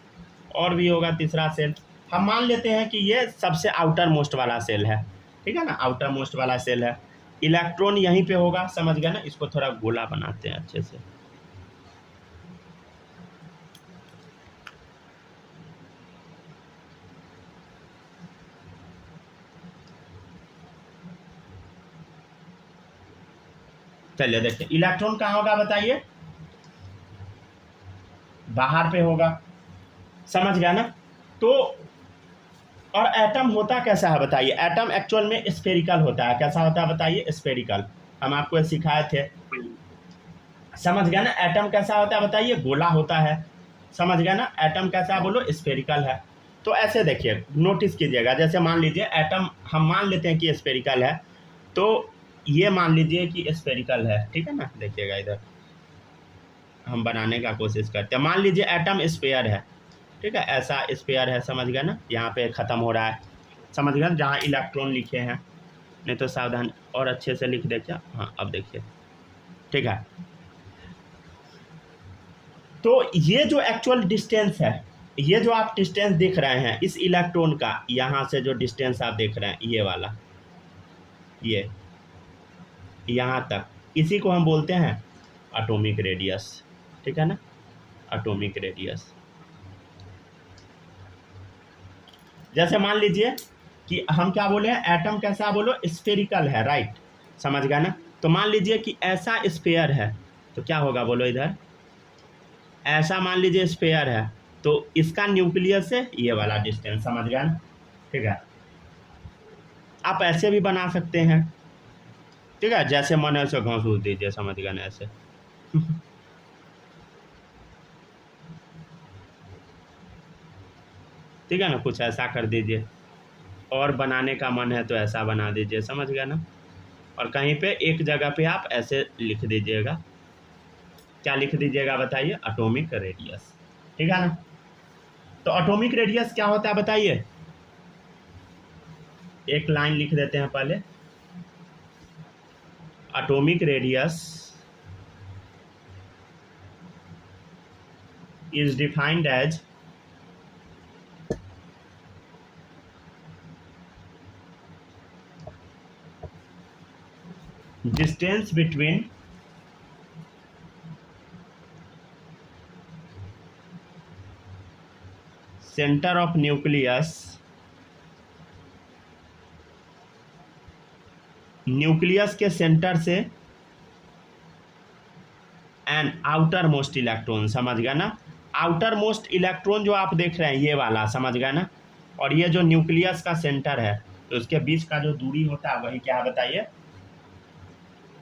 और भी होगा तीसरा सेल। हम मान लेते हैं कि ये सबसे आउटर मोस्ट वाला सेल है, ठीक है ना, आउटर मोस्ट वाला सेल है। इलेक्ट्रॉन यहीं पे होगा, समझ गया ना। इसको थोड़ा गोला बनाते हैं अच्छे से। चलिए देखिए, इलेक्ट्रॉन कहाँ होगा बताइए, बाहर पे होगा, समझ गया ना। तो और एटम होता कैसा है बताइए, एटम एक्चुअल में स्फेरिकल होता है। कैसा होता है बताइए, स्फेरिकल। हम आपको ये सिखाए थे, समझ गया ना। एटम कैसा होता है बताइए, गोला होता है, समझ गया ना। एटम कैसा है बोलो, स्फेरिकल है। तो ऐसे देखिए, नोटिस कीजिएगा, जैसे मान लीजिए एटम हम मान लेते हैं कि स्फेरिकल है, तो ये मान लीजिए कि स्फेरिकल है, ठीक है ना। देखिएगा इधर हम बनाने का कोशिश करते हैं। मान लीजिए एटम स्फेयर है, ठीक है, ऐसा स्फेयर है, समझ गया ना। यहाँ पे ख़त्म हो रहा है, समझ गया, जहाँ इलेक्ट्रॉन लिखे हैं, नहीं तो सावधान और अच्छे से लिख दे क्या। हाँ अब देखिए, ठीक है। तो ये जो एक्चुअल डिस्टेंस है, ये जो आप डिस्टेंस देख रहे हैं इस इलेक्ट्रॉन का, यहाँ से जो डिस्टेंस आप देख रहे हैं ये वाला, ये यहाँ तक, इसी को हम बोलते हैं एटॉमिक रेडियस, ठीक है ना, एटॉमिक रेडियस। जैसे मान लीजिए कि हम क्या बोले हैं, एटम कैसा बोलो, स्फेरिकल है, राइट, समझ गया ना। तो मान लीजिए कि ऐसा स्फेयर है, तो क्या होगा बोलो इधर, ऐसा मान लीजिए स्फेयर है, तो इसका न्यूक्लियस से ये वाला डिस्टेंस, समझ गया ना, ठीक है। आप ऐसे भी बना सकते हैं, ठीक है, जैसे मन ऐसे घसूस दीजिए, समझ गया ना, ऐसे ठीक है ना, कुछ ऐसा कर दीजिए। और बनाने का मन है तो ऐसा बना दीजिए, समझ गया ना। और कहीं पे एक जगह पे आप ऐसे लिख दीजिएगा, क्या लिख दीजिएगा बताइए, एटॉमिक रेडियस, ठीक है ना। तो एटॉमिक रेडियस क्या होता है बताइए, एक लाइन लिख देते हैं पहले। Atomic radius is defined as distance between center of nucleus, nucleus के सेंटर से, एंड आउटर मोस्ट इलेक्ट्रॉन, समझ गया ना। आउटर मोस्ट इलेक्ट्रॉन जो आप देख रहे हैं ये वाला, समझ गया ना। और ये जो न्यूक्लियस का सेंटर है, तो उसके बीच का जो दूरी होता है वही क्या है बताइए,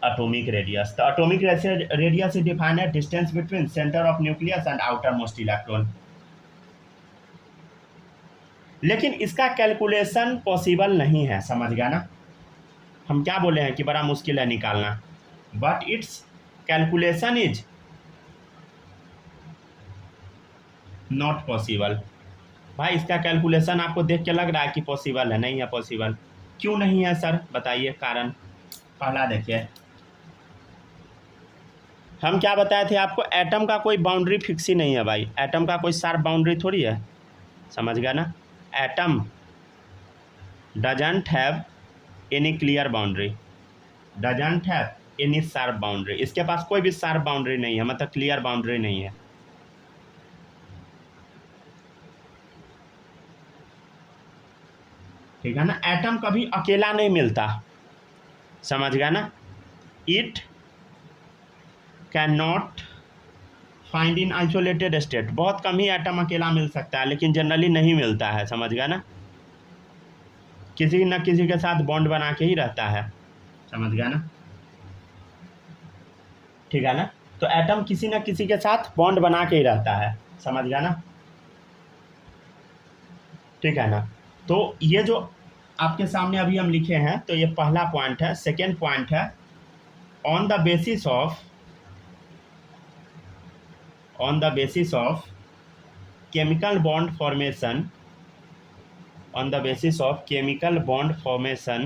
एटॉमिक रेडियस। तो atomic radius is defined as distance between centre of nucleus and outer most electron. लेकिन इसका कैलकुलेशन पॉसिबल नहीं है, समझ गया ना। हम क्या बोले हैं कि बड़ा मुश्किल है निकालना, but it's calculation is not possible. भाई इसका कैलकुलेशन आपको देख के लग रहा है कि पॉसिबल है, नहीं है पॉसिबल। क्यों नहीं है सर, बताइए कारण। पहला देखिए, हम क्या बताए थे आपको, एटम का कोई बाउंड्री फिक्स ही नहीं है भाई, एटम का कोई शार्प बाउंड्री थोड़ी है, समझ गया ना। Atom doesn't have any clear boundary, doesn't have any sharp boundary, इसके पास कोई भी शार्प बाउंड्री नहीं है, मतलब क्लियर बाउंड्री नहीं है। ठीक है ना, एटम कभी अकेला नहीं मिलता, समझ गया ना। It can not find in isolated state, बहुत कम ही एटम अकेला मिल सकता है, लेकिन जनरली नहीं मिलता है, समझ गया ना। किसी न किसी के साथ बॉन्ड बना के ही रहता है, समझ गया ना। ठीक है ना, तो एटम किसी न किसी के साथ बॉन्ड बना के ही रहता है, समझ गया ना। ठीक है ना, तो ये जो आपके सामने अभी हम लिखे हैं, तो ये पहला पॉइंट है। सेकेंड पॉइंट है, on the basis of chemical bond formation, on the basis of chemical bond formation,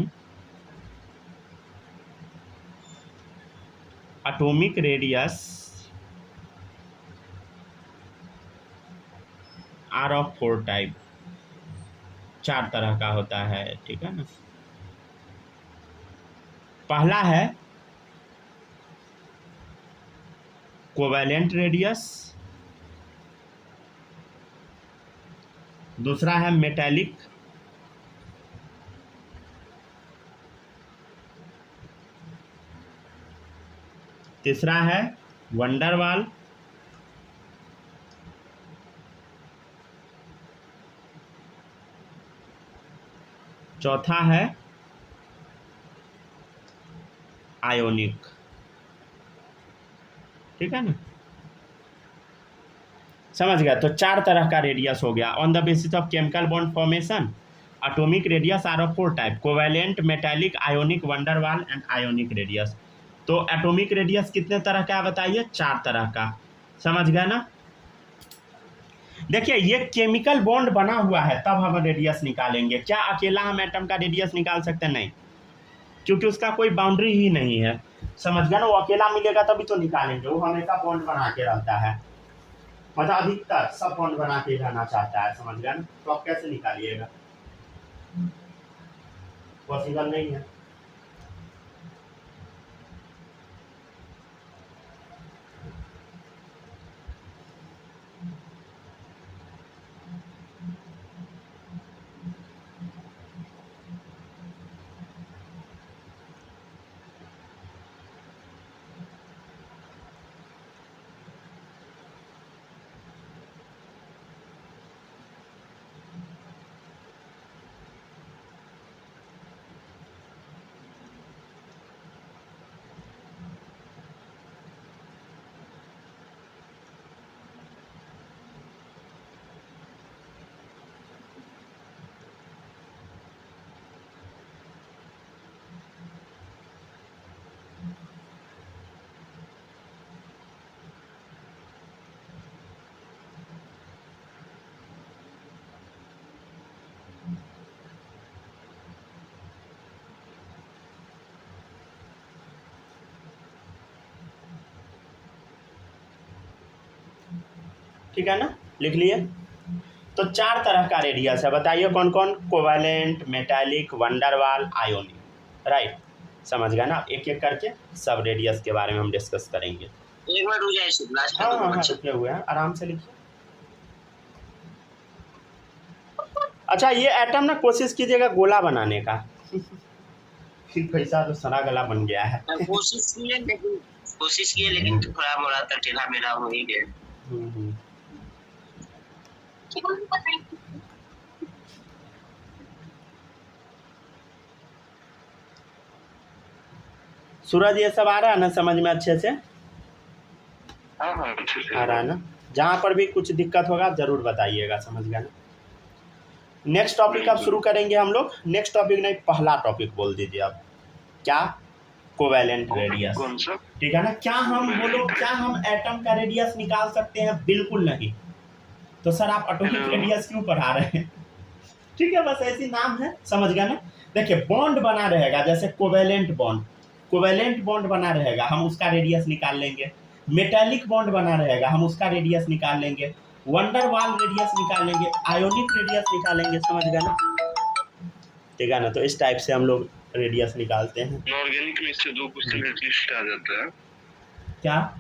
atomic radius are of 4 type, 4 तरह का होता है, ठीक है ना। पहला है कोवैलेंट रेडियस, दूसरा है मेटालिक, तीसरा है वंडरवाल, चौथा है आयोनिक, ठीक है ना, समझ गया। तो 4 तरह का रेडियस हो गया। On the basis of chemical bond formation, atomic radius are of 4 type, covalent, metallic, ionic, van der Waal and ionic radius. तो एटॉमिक रेडियस कितने तरह का है बताइए, 4 तरह का, समझ गया ना। देखिए ये केमिकल बॉन्ड बना हुआ है तब हम रेडियस निकालेंगे, क्या अकेला हम एटम का रेडियस निकाल सकते हैं, नहीं, क्योंकि उसका कोई बाउंड्री ही नहीं है, समझ गया ना। वो अकेला मिलेगा तभी तो निकालेंगे, वो हमेशा बॉन्ड बना के रहता है, मतलब अधिकतर सब बॉन्ड बना के रहना चाहता है, समझ गया ना। तो आप कैसे निकालिएगा, पॉसिबल नहीं है। ठीक है ना, लिख लिए। तो 4 तरह का रेडियस है, बताइए कौन कौन, covalent, metallic, van der Waals, ionic, right, समझ गया ना। एक एक करके सब रेडियस के बारे में हम डिस्कस करेंगे। एक बार रुक जाइए, लास्ट हाँ हाँ हाँ, रुके हुए हैं, आराम से लिखिए। अच्छा ये एटम ना कोशिश कीजिएगा गोला बनाने का फिर पैसा तो सड़ा गला बन गया है। कोशिश की है लेकिन थोड़ा मोड़ा तो टेढ़ा मेढ़ा हो ही गया। सूरज ये सब आ रहा है ना समझ में अच्छे से? अच्छे से आ रहा है ना। जहाँ पर भी कुछ दिक्कत होगा जरूर बताइएगा, समझ गया ना। नेक्स्ट टॉपिक अब शुरू करेंगे हम लोग। नेक्स्ट टॉपिक नहीं, पहला टॉपिक बोल दीजिए आप। क्या? Covalent radius. कौन सा? ठीक है ना। क्या हम बोलो, क्या हम एटम का रेडियस निकाल सकते हैं? बिल्कुल नहीं। तो सर आप एटॉमिक रेडियस क्यों पढ़ा रहे हैं? ठीक है, बस ऐसी नाम है, समझ गया ना। देखिए बॉन्ड बना रहेगा, जैसे कोवैलेंट बॉन्ड, कोवैलेंट बॉन्ड बना रहेगा, हम उसका रेडियस निकाल लेंगे। मेटालिक बॉन्ड बना रहेगा, हम उसका रेडियस निकाल लेंगे। वंडर वाल रेडियस निकाल लेंगे, आयोनिक रेडियस निकालेंगे, समझ गया ना। ठीक है ना। तो इस टाइप से हम लोग रेडियस निकालते हैं। इनऑर्गेनिक में इससे 2 क्वेश्चन एटलीस्ट आ जाता है। क्या?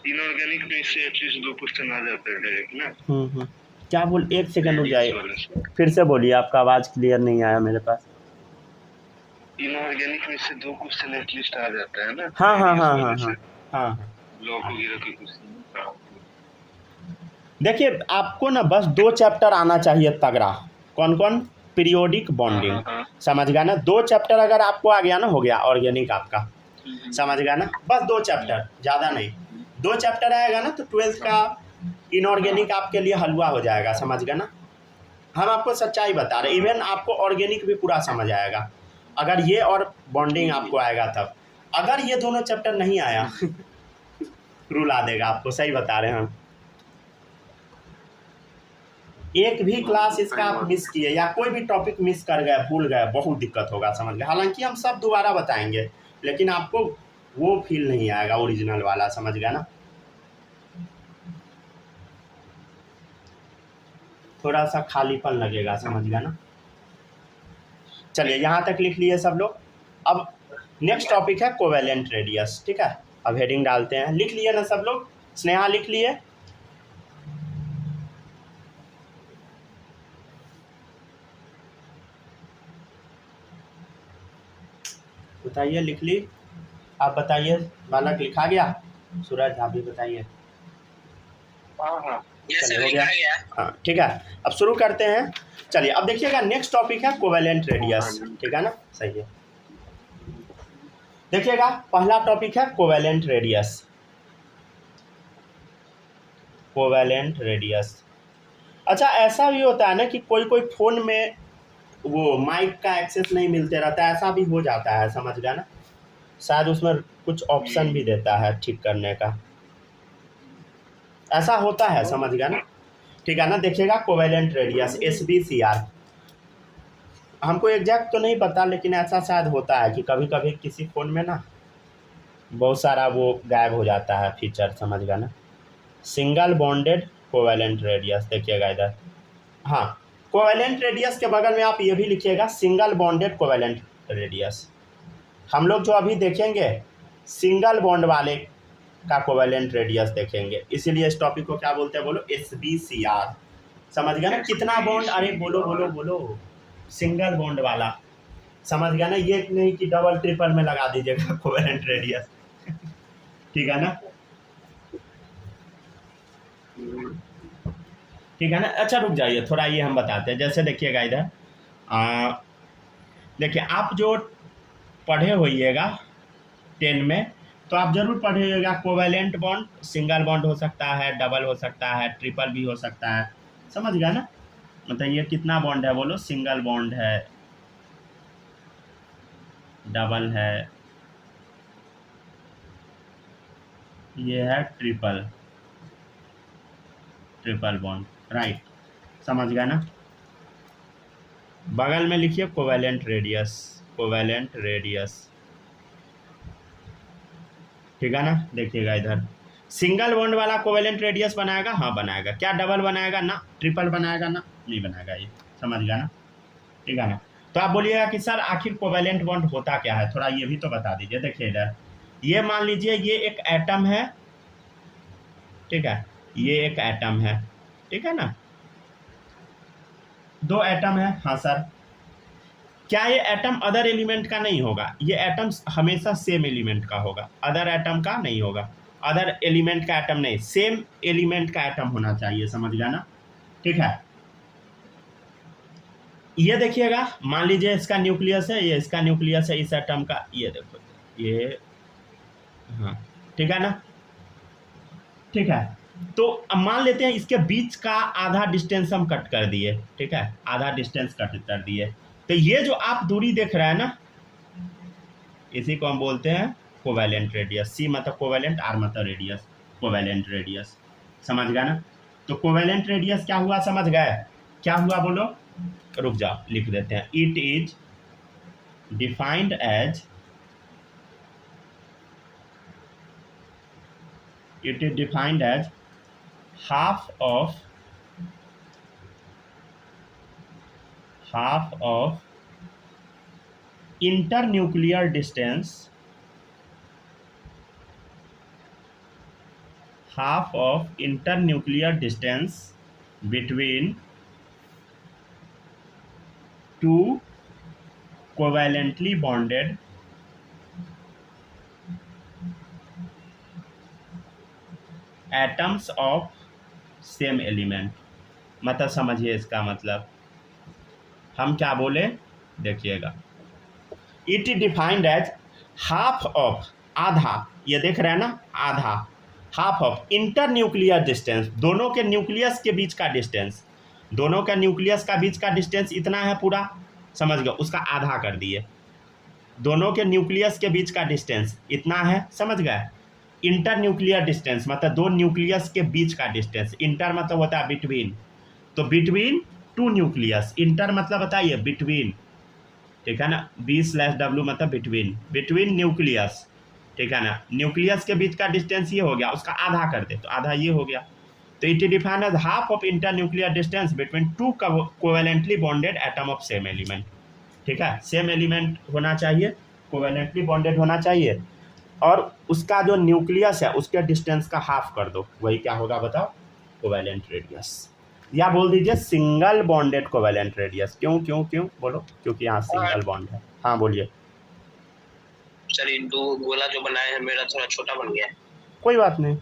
इनऑर्गेनिक में इससे एटलीस्ट 2 क्वेश्चन आ जाता है डायरेक्ट ना। क्या बोल, एक सेकंड रुक जाइए, फिर से बोलिए, आपका आवाज क्लियर नहीं आया मेरे पास। इनऑर्गेनिक में इससे 2 क्वेश्चन एटलीस्ट आ जाता है ना। हाँ। ब्लॉक वगैरह के क्वेश्चन। देखिए आपको ना बस 2 चैप्टर आना चाहिए तगड़ा। कौन कौन? पीरियोडिक बॉन्डिंग, समझ गया ना। 2 चैप्टर अगर आपको आ गया ना, हो गया ऑर्गेनिक आपका, समझ गया ना। बस 2 चैप्टर, ज़्यादा नहीं। 2 चैप्टर आएगा ना तो 12th का इनऑर्गेनिक आपके लिए हलवा हो जाएगा, समझ गया ना। हम आपको सच्चाई बता रहे, इवन आपको ऑर्गेनिक भी पूरा समझ आएगा अगर ये और बॉन्डिंग आपको आएगा तब। अगर ये दोनों चैप्टर नहीं आया रुला देगा आपको, सही बता रहे हैं हम। एक भी क्लास इसका आप मिस किए या कोई भी टॉपिक मिस कर गए, भूल गए, बहुत दिक्कत होगा, समझ गए। हालांकि हम सब दोबारा बताएंगे, लेकिन आपको वो फील नहीं आएगा ओरिजिनल वाला, समझ गया ना। थोड़ा सा खालीपन लगेगा, समझ गया ना। चलिए यहाँ तक लिख लिए सब लोग। अब नेक्स्ट टॉपिक है कोवैलेंट रेडियस। ठीक है, अब हेडिंग डालते हैं। लिख लिए ना सब लोग? स्नेहा लिख लिए? बताइए, लिख ली? आप बताइए, बालक लिखा गया? सूरज आप भी बताइए। हाँ चलिए हो गया। हाँ ठीक है, अब शुरू करते हैं। चलिए अब देखिएगा, नेक्स्ट टॉपिक है कोवैलेंट रेडियस। ठीक है ना, सही है। देखिएगा पहला टॉपिक है कोवैलेंट रेडियस। Covalent radius. अच्छा ऐसा भी होता है ना कि कोई कोई फ़ोन में वो माइक का एक्सेस नहीं मिलते रहता है, ऐसा भी हो जाता है, समझ गया ना। शायद उसमें कुछ ऑप्शन भी देता है ठीक करने का, ऐसा होता है, समझ गया ना। ठीक है ना। देखिएगा कोवैलेंट रेडियस SBCR, हमको एग्जैक्ट तो नहीं पता, लेकिन ऐसा शायद होता है कि कभी कभी किसी फ़ोन में ना बहुत सारा वो गायब हो जाता है फीचर, समझ गया ना। सिंगल बॉन्डेड कोवैलेंट रेडियस, देखिएगा इधर। हाँ, कोवैलेंट रेडियस के बगल में आप ये भी लिखिएगा सिंगल बॉन्डेड कोवैलेंट रेडियस। हम लोग जो अभी देखेंगे सिंगल बॉन्ड वाले का कोवैलेंट रेडियस देखेंगे, इसीलिए इस टॉपिक को क्या बोलते हैं? बोलो SBCR, समझ गया ना। कितना बॉन्ड? अरे बोलो बोलो बोलो, सिंगल बॉन्ड वाला, समझ गया ना। ये नहीं कि डबल ट्रिपल में लगा दीजिएगा कोवैलेंट रेडियस ठीक है ना, ठीक है ना। अच्छा रुक जाइए थोड़ा, ये हम बताते हैं। जैसे देखिएगा इधर, देखिए आप जो पढ़े होइएगा 10 में, तो आप जरूर पढ़िएगा कोवैलेंट बॉन्ड, सिंगल बॉन्ड हो सकता है, डबल हो सकता है, ट्रिपल भी हो सकता है, समझ गया ना। मतलब ये कितना बॉन्ड है? बोलो, सिंगल बॉन्ड है, डबल है, ये है ट्रिपल बॉन्ड, राइट, समझ गया ना। बगल में लिखिए कोवैलेंट रेडियस, ठीक है ना। देखिएगा इधर, सिंगल बॉन्ड वाला कोवैलेंट रेडियस बनाएगा, हाँ बनाएगा। क्या डबल बनाएगा? ना। ट्रिपल बनाएगा? ना, नहीं बनाएगा। ये समझ गया ना, ठीक है ना। तो आप बोलिएगा कि सर आखिर कोवैलेंट बॉन्ड होता क्या है, थोड़ा ये भी तो बता दीजिए। देखिए इधर, ये मान लीजिए ये एक एटम है, ठीक है, ये एक एटम है, ठीक है ना, 2 एटम है। हाँ सर, क्या ये एटम अदर एलिमेंट का नहीं होगा? ये एटम हमेशा सेम एलिमेंट का होगा, अदर एटम का नहीं होगा। अदर एलिमेंट का एटम नहीं, सेम एलिमेंट का एटम होना चाहिए, समझ गया ना। ठीक है, ये देखिएगा, मान लीजिए इसका न्यूक्लियस है, ये इसका न्यूक्लियस है इस एटम का, ये देखो ये, हाँ ठीक है ना, ठीक है। तो अब मान लेते हैं इसके बीच का आधा डिस्टेंस हम कट कर दिए, ठीक है, आधा डिस्टेंस कट कर दिए। तो ये जो आप दूरी देख रहे हैं ना, इसी को हम बोलते हैं कोवैलेंट रेडियस। सी मतलब कोवैलेंट, आर मतलब रेडियस, कोवैलेंट रेडियस। समझ गया ना? तो कोवैलेंट रेडियस क्या हुआ, समझ गए? क्या हुआ बोलो? रुक जाओ, लिख देते हैं। It is defined as, it is defined as half of internuclear distance, half of internuclear distance between two covalently bonded atoms of same element. मतलब समझिए इसका मतलब हम क्या बोले, देखिएगा। It is defined as half of, आधा, ये देख रहे हैं ना, आधा, half of inter nuclear distance, दोनों के न्यूक्लियस के बीच का डिस्टेंस, दोनों के न्यूक्लियस का बीच का डिस्टेंस इतना है पूरा, समझ गए, उसका आधा कर दिए। दोनों के न्यूक्लियस के बीच का डिस्टेंस इतना है, समझ गए। इंटर न्यूक्लियर डिस्टेंस मतलब दो न्यूक्लियस के बीच का डिस्टेंस, इंटर मतलब होता है बिटवीन, तो बिटवीन टू न्यूक्लियस, इंटर मतलब बताइए बिटवीन, ठीक है ना, B/W मतलब बिटवीन, बिटवीन न्यूक्लियस, ठीक है ना, न्यूक्लियस के बीच का डिस्टेंस ये हो गया, उसका आधा कर दे तो आधा ये हो गया। तो it defined as half of inter nuclear distance between two covalently bonded atom of same element, ठीक है, सेम एलिमेंट होना चाहिए, कोवैलेंटली बॉन्डेड होना चाहिए, और उसका जो न्यूक्लियस है उसके डिस्टेंस का हाफ कर दो, वही क्या होगा बताओ, कोवैलेंट रेडियस। या बोल दीजिए सिंगल बॉन्डेड कोवैलेंट रेडियस। क्यों क्यों क्यों बोलो? क्योंकि यहाँ सिंगल बॉन्ड है। हाँ बोलिए। सर इंटू गोला जो बनाया है मेरा थोड़ा छोटा बन गया है। कोई बात नहीं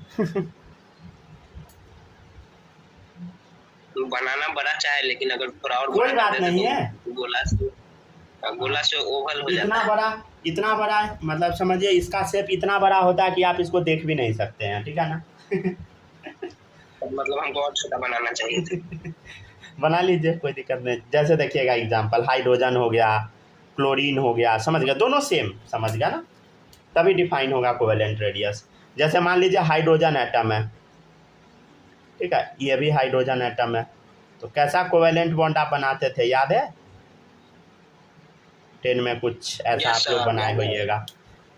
बनाना बड़ा चाहे, लेकिन अगर थोड़ा और कोई बात नहीं है, गोला से ओवल हो जाता इतना है। बड़ा, इतना बड़ा मतलब समझिए इसका शेप इतना बड़ा होता है कि आप इसको देख भी नहीं सकते हैं, ठीक है ना मतलब हमको और छोटा बनाना चाहिए था। बना लीजिए, कोई दिक्कत नहीं। जैसे देखिएगा एग्जांपल, हाइड्रोजन हो गया, क्लोरीन हो गया, समझ गया, दोनों सेम, समझ गया ना, तभी डिफाइन होगा कोवैलेंट रेडियस। जैसे मान लीजिए हाइड्रोजन एटम है, ठीक है, ये भी हाइड्रोजन एटम है, तो कैसा कोवैलेंट बॉन्ड आप बनाते थे, याद है? 10 में कुछ ऐसा आप लोग बनाए होइएगा,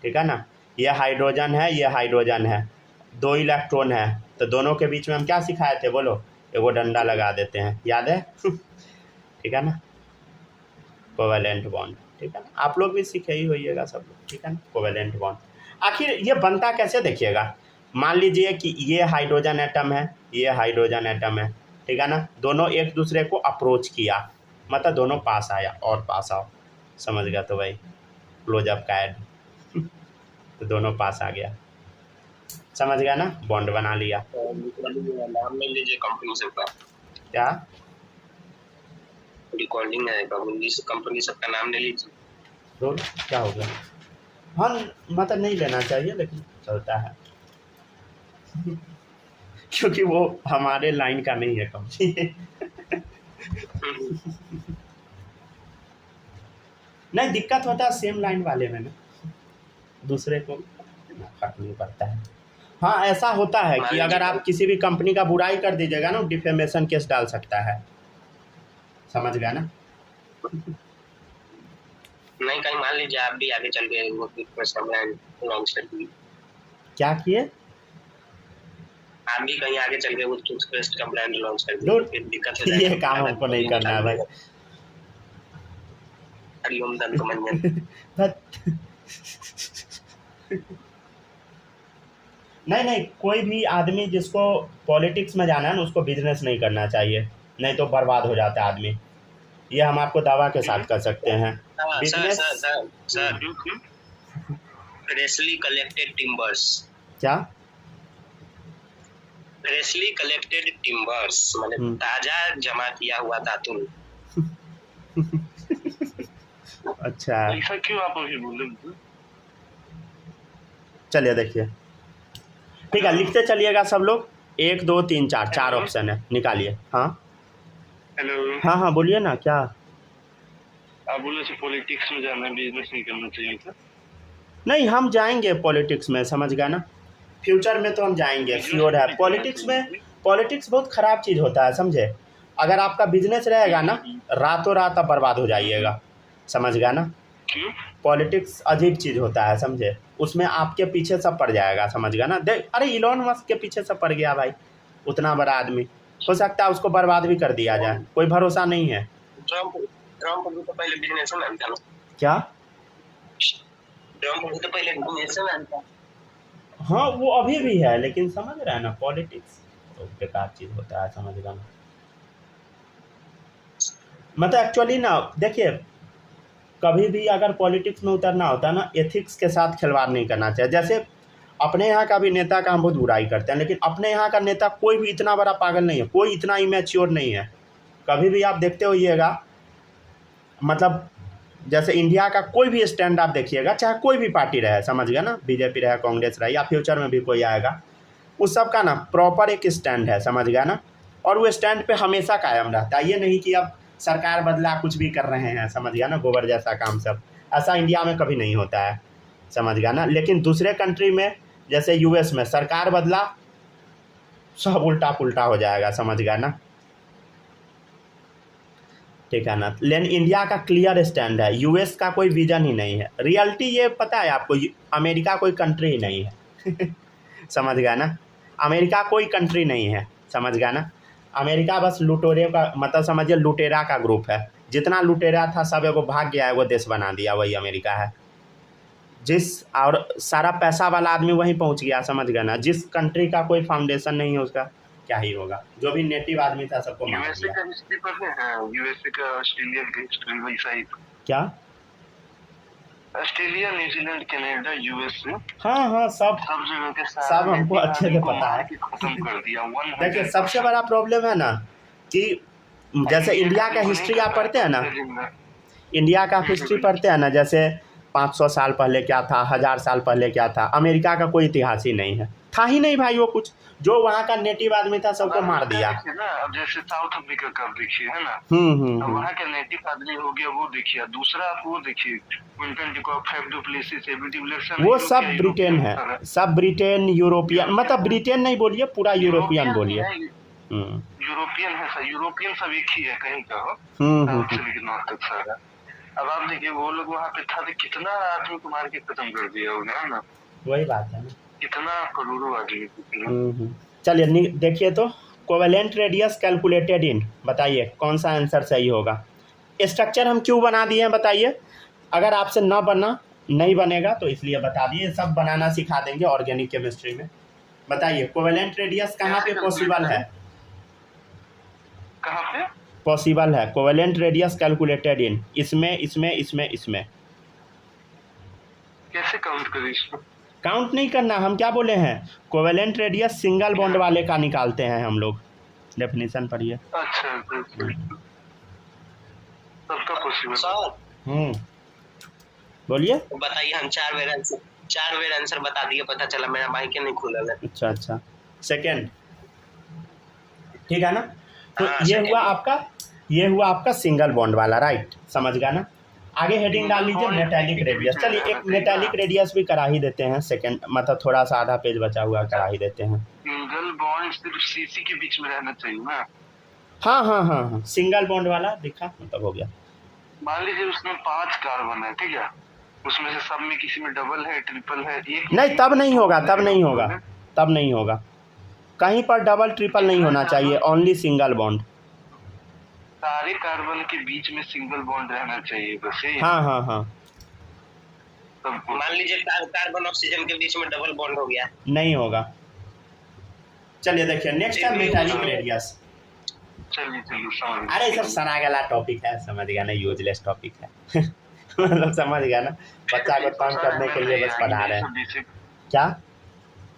ठीक है ना। ये हाइड्रोजन है, ये हाइड्रोजन है, 2 इलेक्ट्रॉन है, तो दोनों के बीच में हम क्या सिखाए थे बोलो, एगो डंडा लगा देते हैं, याद है ठीक है ना, कोवैलेंट बॉन्ड, ठीक है ना, आप लोग भी सीखे ही होइएगा सब लोग, ठीक है ना, कोवैलेंट बॉन्ड। आखिर ये बनता कैसे देखिएगा, मान लीजिए कि ये हाइड्रोजन एटम है, ये हाइड्रोजन एटम है, ठीक है ना, दोनों एक दूसरे को अप्रोच किया, मतलब दोनों पास आया और पास आओ, समझ गया, तो भाई क्लोजअप का ऐड तो दोनों पास आ गया, समझ गया ना, बॉन्ड बना लिया। नाम ले लीजिए कंपनी सबका, क्या रिकॉर्डिंग है, कंपनी सबका नाम ले लीजिए। तो क्या हो गया? हाँ मतलब नहीं लेना चाहिए, लेकिन चलता है क्योंकि वो हमारे लाइन का नहीं है कंपनी नहीं, दिक्कत होता है सेम लाइन वाले में ना, दूसरे को फर्क नहीं पड़ता है। हाँ ऐसा होता है कि अगर आप किसी भी कंपनी का बुराई कर दीजिएगा ना, डिफेमेशन केस डाल सकता है, समझ गया ना। नहीं, कहीं मान लीजिए आप भी आगे चल गए वो ब्रांड लॉन्च कर दिए, क्या किए? आप भी कहीं आगे चल गए वो टूथपेस्ट का ब्रांड लॉन्च कर दिए, फिर दिक्कत हो जाएगी। ये काम हमको नहीं करना है भाई। हरिओम दंत मंजन नहीं, कोई भी आदमी जिसको पॉलिटिक्स में जाना है ना, उसको बिजनेस नहीं करना चाहिए, नहीं तो बर्बाद हो जाता है आदमी, ये हम आपको दावा के साथ कर सकते हैं। बिजनेस फ्रेशली कलेक्टेड टिम्बर्स, क्या फ्रेशली कलेक्टेड टिम्बर्स मतलब ताजा जमा किया हुआ दातुन। अच्छा ऐसा क्यों आप अभी बोले? चलिए देखिए, ठीक है, लिखते चलिएगा सब लोग, 1 2 3 4 4 ऑप्शन है, निकालिए। हाँ हेलो। हाँ हाँ बोलिए ना, क्या? आप बोले थे पॉलिटिक्स में जाना, बिजनेस नहीं करना चाहिए था। नहीं, हम जाएंगे पॉलिटिक्स में, समझ गए ना, फ्यूचर में तो हम जाएंगे, श्योर है। पॉलिटिक्स बहुत ख़राब चीज़ होता है, समझे। अगर आपका बिजनेस रहेगा ना, रातों रात आप बर्बाद हो जाइएगा, समझ गया ना। क्यों? पॉलिटिक्स अजीब चीज़ होता है, समझे। उसमें आपके पीछे सब पड़ जाएगा, समझ गया ना। देख, अरे इलॉन मस्क के पीछे सब पड़ गया भाई, उतना बड़ा आदमी, हो सकता है उसको बर्बाद भी कर दिया जाए, कोई भरोसा नहीं है। ट्रम्प भी तो पहले बिजनेसमैन था ना। क्या? ट्रम्प भी तो पहले बिजनेसमैन था। हाँ वो अभी भी है, लेकिन समझ रहे हैं ना, पॉलिटिक्स तो बेकार चीज़ होता है, समझ गया ना। मतलब एक्चुअली ना देखिए, कभी भी अगर पॉलिटिक्स में उतरना होता है ना, एथिक्स के साथ खिलवाड़ नहीं करना चाहिए। जैसे अपने यहाँ का भी नेता का हम बहुत बुराई करते हैं, लेकिन अपने यहाँ का नेता कोई भी इतना बड़ा पागल नहीं है, कोई इतना इमैच्योर नहीं है। कभी भी आप देखते होइएगा, मतलब जैसे इंडिया का कोई भी स्टैंड आप देखिएगा, चाहे कोई भी पार्टी रहे, समझ गया ना, बीजेपी रहे, कांग्रेस रहे, या फ्यूचर में भी कोई आएगा, उस सब का ना प्रॉपर एक स्टैंड है, समझ गया ना। और वो स्टैंड पे हमेशा कायम रहता है, ये नहीं कि अब सरकार बदला कुछ भी कर रहे हैं, समझ गया ना, गोबर जैसा काम सब, ऐसा इंडिया में कभी नहीं होता है, समझ गया ना। लेकिन दूसरे कंट्री में, जैसे यूएस में, सरकार बदला सब उल्टा पुल्टा हो जाएगा, समझ गया ना, ठीक है ना। लेकिन इंडिया का क्लियर स्टैंड है, यूएस का कोई विजन ही नहीं है। रियलिटी ये पता है आपको, अमेरिका कोई कंट्री ही नहीं है समझ गया ना, अमेरिका कोई कंट्री नहीं है, समझ गया ना। अमेरिका बस लुटेरे का, मतलब समझिए लुटेरा का ग्रुप है, जितना लुटेरा था सब एगो भाग गया, एगो देश बना दिया, वही अमेरिका है। और सारा पैसा वाला आदमी वहीं पहुंच गया, समझ गया ना। जिस कंट्री का कोई फाउंडेशन नहीं है, उसका क्या ही होगा। जो भी नेटिव आदमी था सबको मार यूएसए दिया। का हिस्ट्री पढ़े हैं? यूएसए का ऑस्ट्रेलिया की हिस्ट्री वैसा ही। क्या? ऑस्ट्रेलिया, न्यूजीलैंड, कनाडा, यूएसए, हाँ हाँ, सब जगह के सब हमको अच्छे से पता है। खत्म कर दिया। देखिए सबसे बड़ा प्रॉब्लम है ना कि जैसे इंडिया का हिस्ट्री आप पढ़ते हैं ना, इंडिया का हिस्ट्री पढ़ते हैं ना, जैसे 500 साल पहले क्या था, 1000 साल पहले क्या था। अमेरिका का कोई इतिहास ही नहीं है, था ही नहीं भाई। वो कुछ जो वहाँ का नेटिव आदमी था सबको मार दिया। ना अब जैसे साउथ अफ्रीका का देखिए, है ना, अब वहाँ का नेटिव आदमी हो गया, वो देखिए। दूसरा आप वो देखिए, Quinton de Kock, Faf du Plessis, AB de Villiers, वो सब ब्रिटेन है, सब ब्रिटेन, यूरोपियन, मतलब ब्रिटेन नहीं बोलिए, पूरा यूरोपियन बोलिए। यूरोपियन है सर, यूरोपियन सब एक ही है, कहीं का हो नॉर्थ तक सारा। अब आप देखिए, वो लोग वहाँ पे था, कितना आदमी को मार के खत्म कर दिया उन्हें, है ना। वही बात है ना, कितना करोड़ों आदमी। चलिए देखिए तो, कोवेलेंट रेडियस कैलकुलेटेड इन, बताइए कौन सा आंसर सही होगा। स्ट्रक्चर हम क्यों बना दिए हैं बताइए, अगर आपसे नहीं बनेगा तो इसलिए बता दिए, सब बनाना सिखा देंगे ऑर्गेनिक केमिस्ट्री में। बताइए कोवेलेंट रेडियस कहाँ पे पॉसिबल है, कहाँ पे पॉसिबल है कोवेलेंट रेडियस कैलकुलेटेड इन, इसमें इसमें इसमें इसमें। कैसे काउंट करें इसको? काउंट नहीं करना, हम क्या बोले हैं, कोवेलेंट रेडियस सिंगल बॉन्ड वाले का निकालते हैं हम लोग। डेफिनेशन पढ़िए। अच्छा, सबका पॉसिबल सर। बोलिए। बताइए, हम 4 वेर आंसर बता दिए, पता चला मेरा माइक नहीं खुला है। अच्छा, सेकंड, ठीक है ना। तो ये हुआ आपका सिंगल बॉन्ड वाला, राइट, समझ गया ना। आगे हेडिंग डाल लीजिए मेटालिक रेडियस। चलिए एक मेटालिक रेडियस भी करा ही देते हैं, सेकंड, मतलब थोड़ा सा आधा पेज बचा हुआ करा ही देते हैं। सिंगल बॉन्ड सिर्फ सीसी के बीच में रहना चाहिए ना। हाँ, सिंगल बॉन्ड वाला दिखा, मतलब हो गया। मान लीजिए उसमें 5 कार्बन है, ठीक है, उसमें से सब में किसी में डबल है, ट्रिपल है, एक नहीं, तब नहीं होगा, कहीं पर डबल ट्रिपल नहीं होना चाहिए, ओनली सिंगल बॉन्ड। सारे कार्बन के बीच में सिंगल बॉन्ड रहना चाहिए बस। हाँ। मान लीजिए कार्बन ऑक्सीजन के बीच में डबल बॉन्ड हो गया, नहीं होगा। चलिए देखिए नेक्स्ट है मेटालिक रेडियस। चलिए समझ। अरे सब सना गला टॉपिक है, समझ गया ना, यूजलेस टॉपिक है मतलब समझ गया ना, बच्चा को तंग करने के लिए बस पढ़ा रहे हैं। क्या?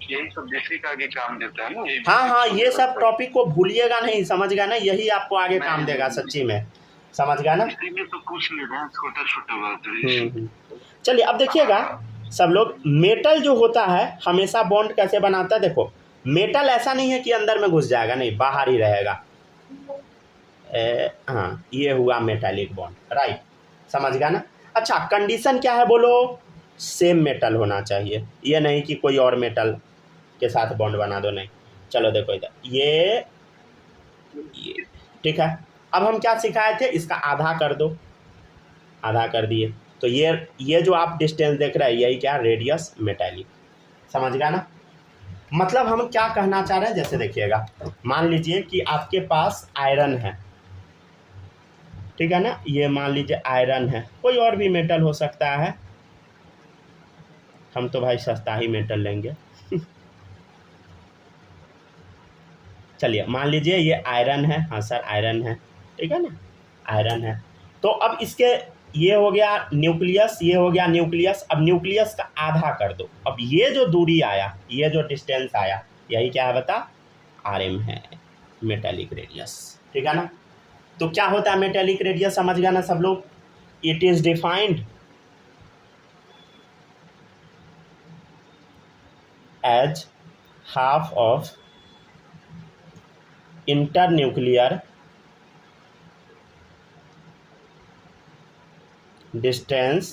यही सब बेसिक आगे काम देता है ना। हाँ, ये सब टॉपिक को भूलिएगा नहीं, समझ गया ना, यही आपको आगे काम देगा सच्ची में, समझ गया ना। तो पूछ ले रहे हैं छोटा बात। चलिए अब देखिएगा सब लोग, मेटल जो होता है हमेशा बॉन्ड कैसे बनाता है। देखो मेटल ऐसा नहीं है कि अंदर में घुस जाएगा, नहीं, बाहर ही रहेगा। हाँ, ये हुआ मेटालिक बॉन्ड, राइट, समझ गया ना। अच्छा, कंडीशन क्या है बोलो, सेम मेटल होना चाहिए, ये नहीं कि कोई और मेटल के साथ बॉन्ड बना दो, नहीं। चलो देखो इधर, ये ठीक है। अब हम क्या सिखाए थे, इसका आधा कर दो, आधा कर दिए, तो ये जो आप डिस्टेंस देख रहे हैं यही क्या, रेडियस मेटालिक, समझ गया ना। मतलब हम क्या कहना चाह रहे हैं, जैसे देखिएगा, मान लीजिए कि आपके पास आयरन है, ठीक है ना, ये मान लीजिए आयरन है, कोई और भी मेटल हो सकता है, हम तो भाई सस्ता ही मेटल लेंगे चलिए मान लीजिए ये आयरन है, हाँ सर आयरन है, ठीक है ना, आयरन है। तो अब इसके ये हो गया न्यूक्लियस, ये हो गया न्यूक्लियस, अब न्यूक्लियस का आधा कर दो। अब ये जो दूरी आया, ये जो डिस्टेंस आया, यही क्या है बता, RM है, मेटालिक रेडियस, ठीक है ना। तो क्या होता है मेटालिक रेडियस, समझ गया ना सब लोग। It is defined as half of internuclear distance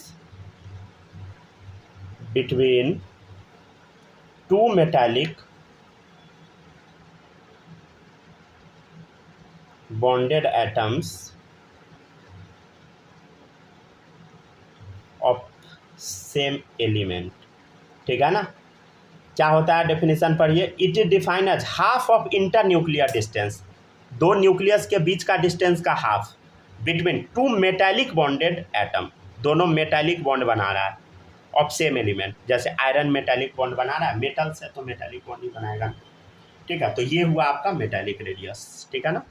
between two metallic bonded atoms of same element, ठीक है ना। क्या होता है डेफिनेशन पढ़िए, it is defined as half of internuclear distance, दो न्यूक्लियस के बीच का डिस्टेंस का half, between two metallic bonded atom, दोनों मेटालिक बॉन्ड बना रहा है, ऑफ सेम एलिमेंट, जैसे आयरन मेटालिक बॉन्ड बना रहा है, मेटल से तो मेटालिक बॉन्ड ही बनाएगा, ठीक है। तो ये हुआ आपका मेटालिक रेडियस, ठीक है ना।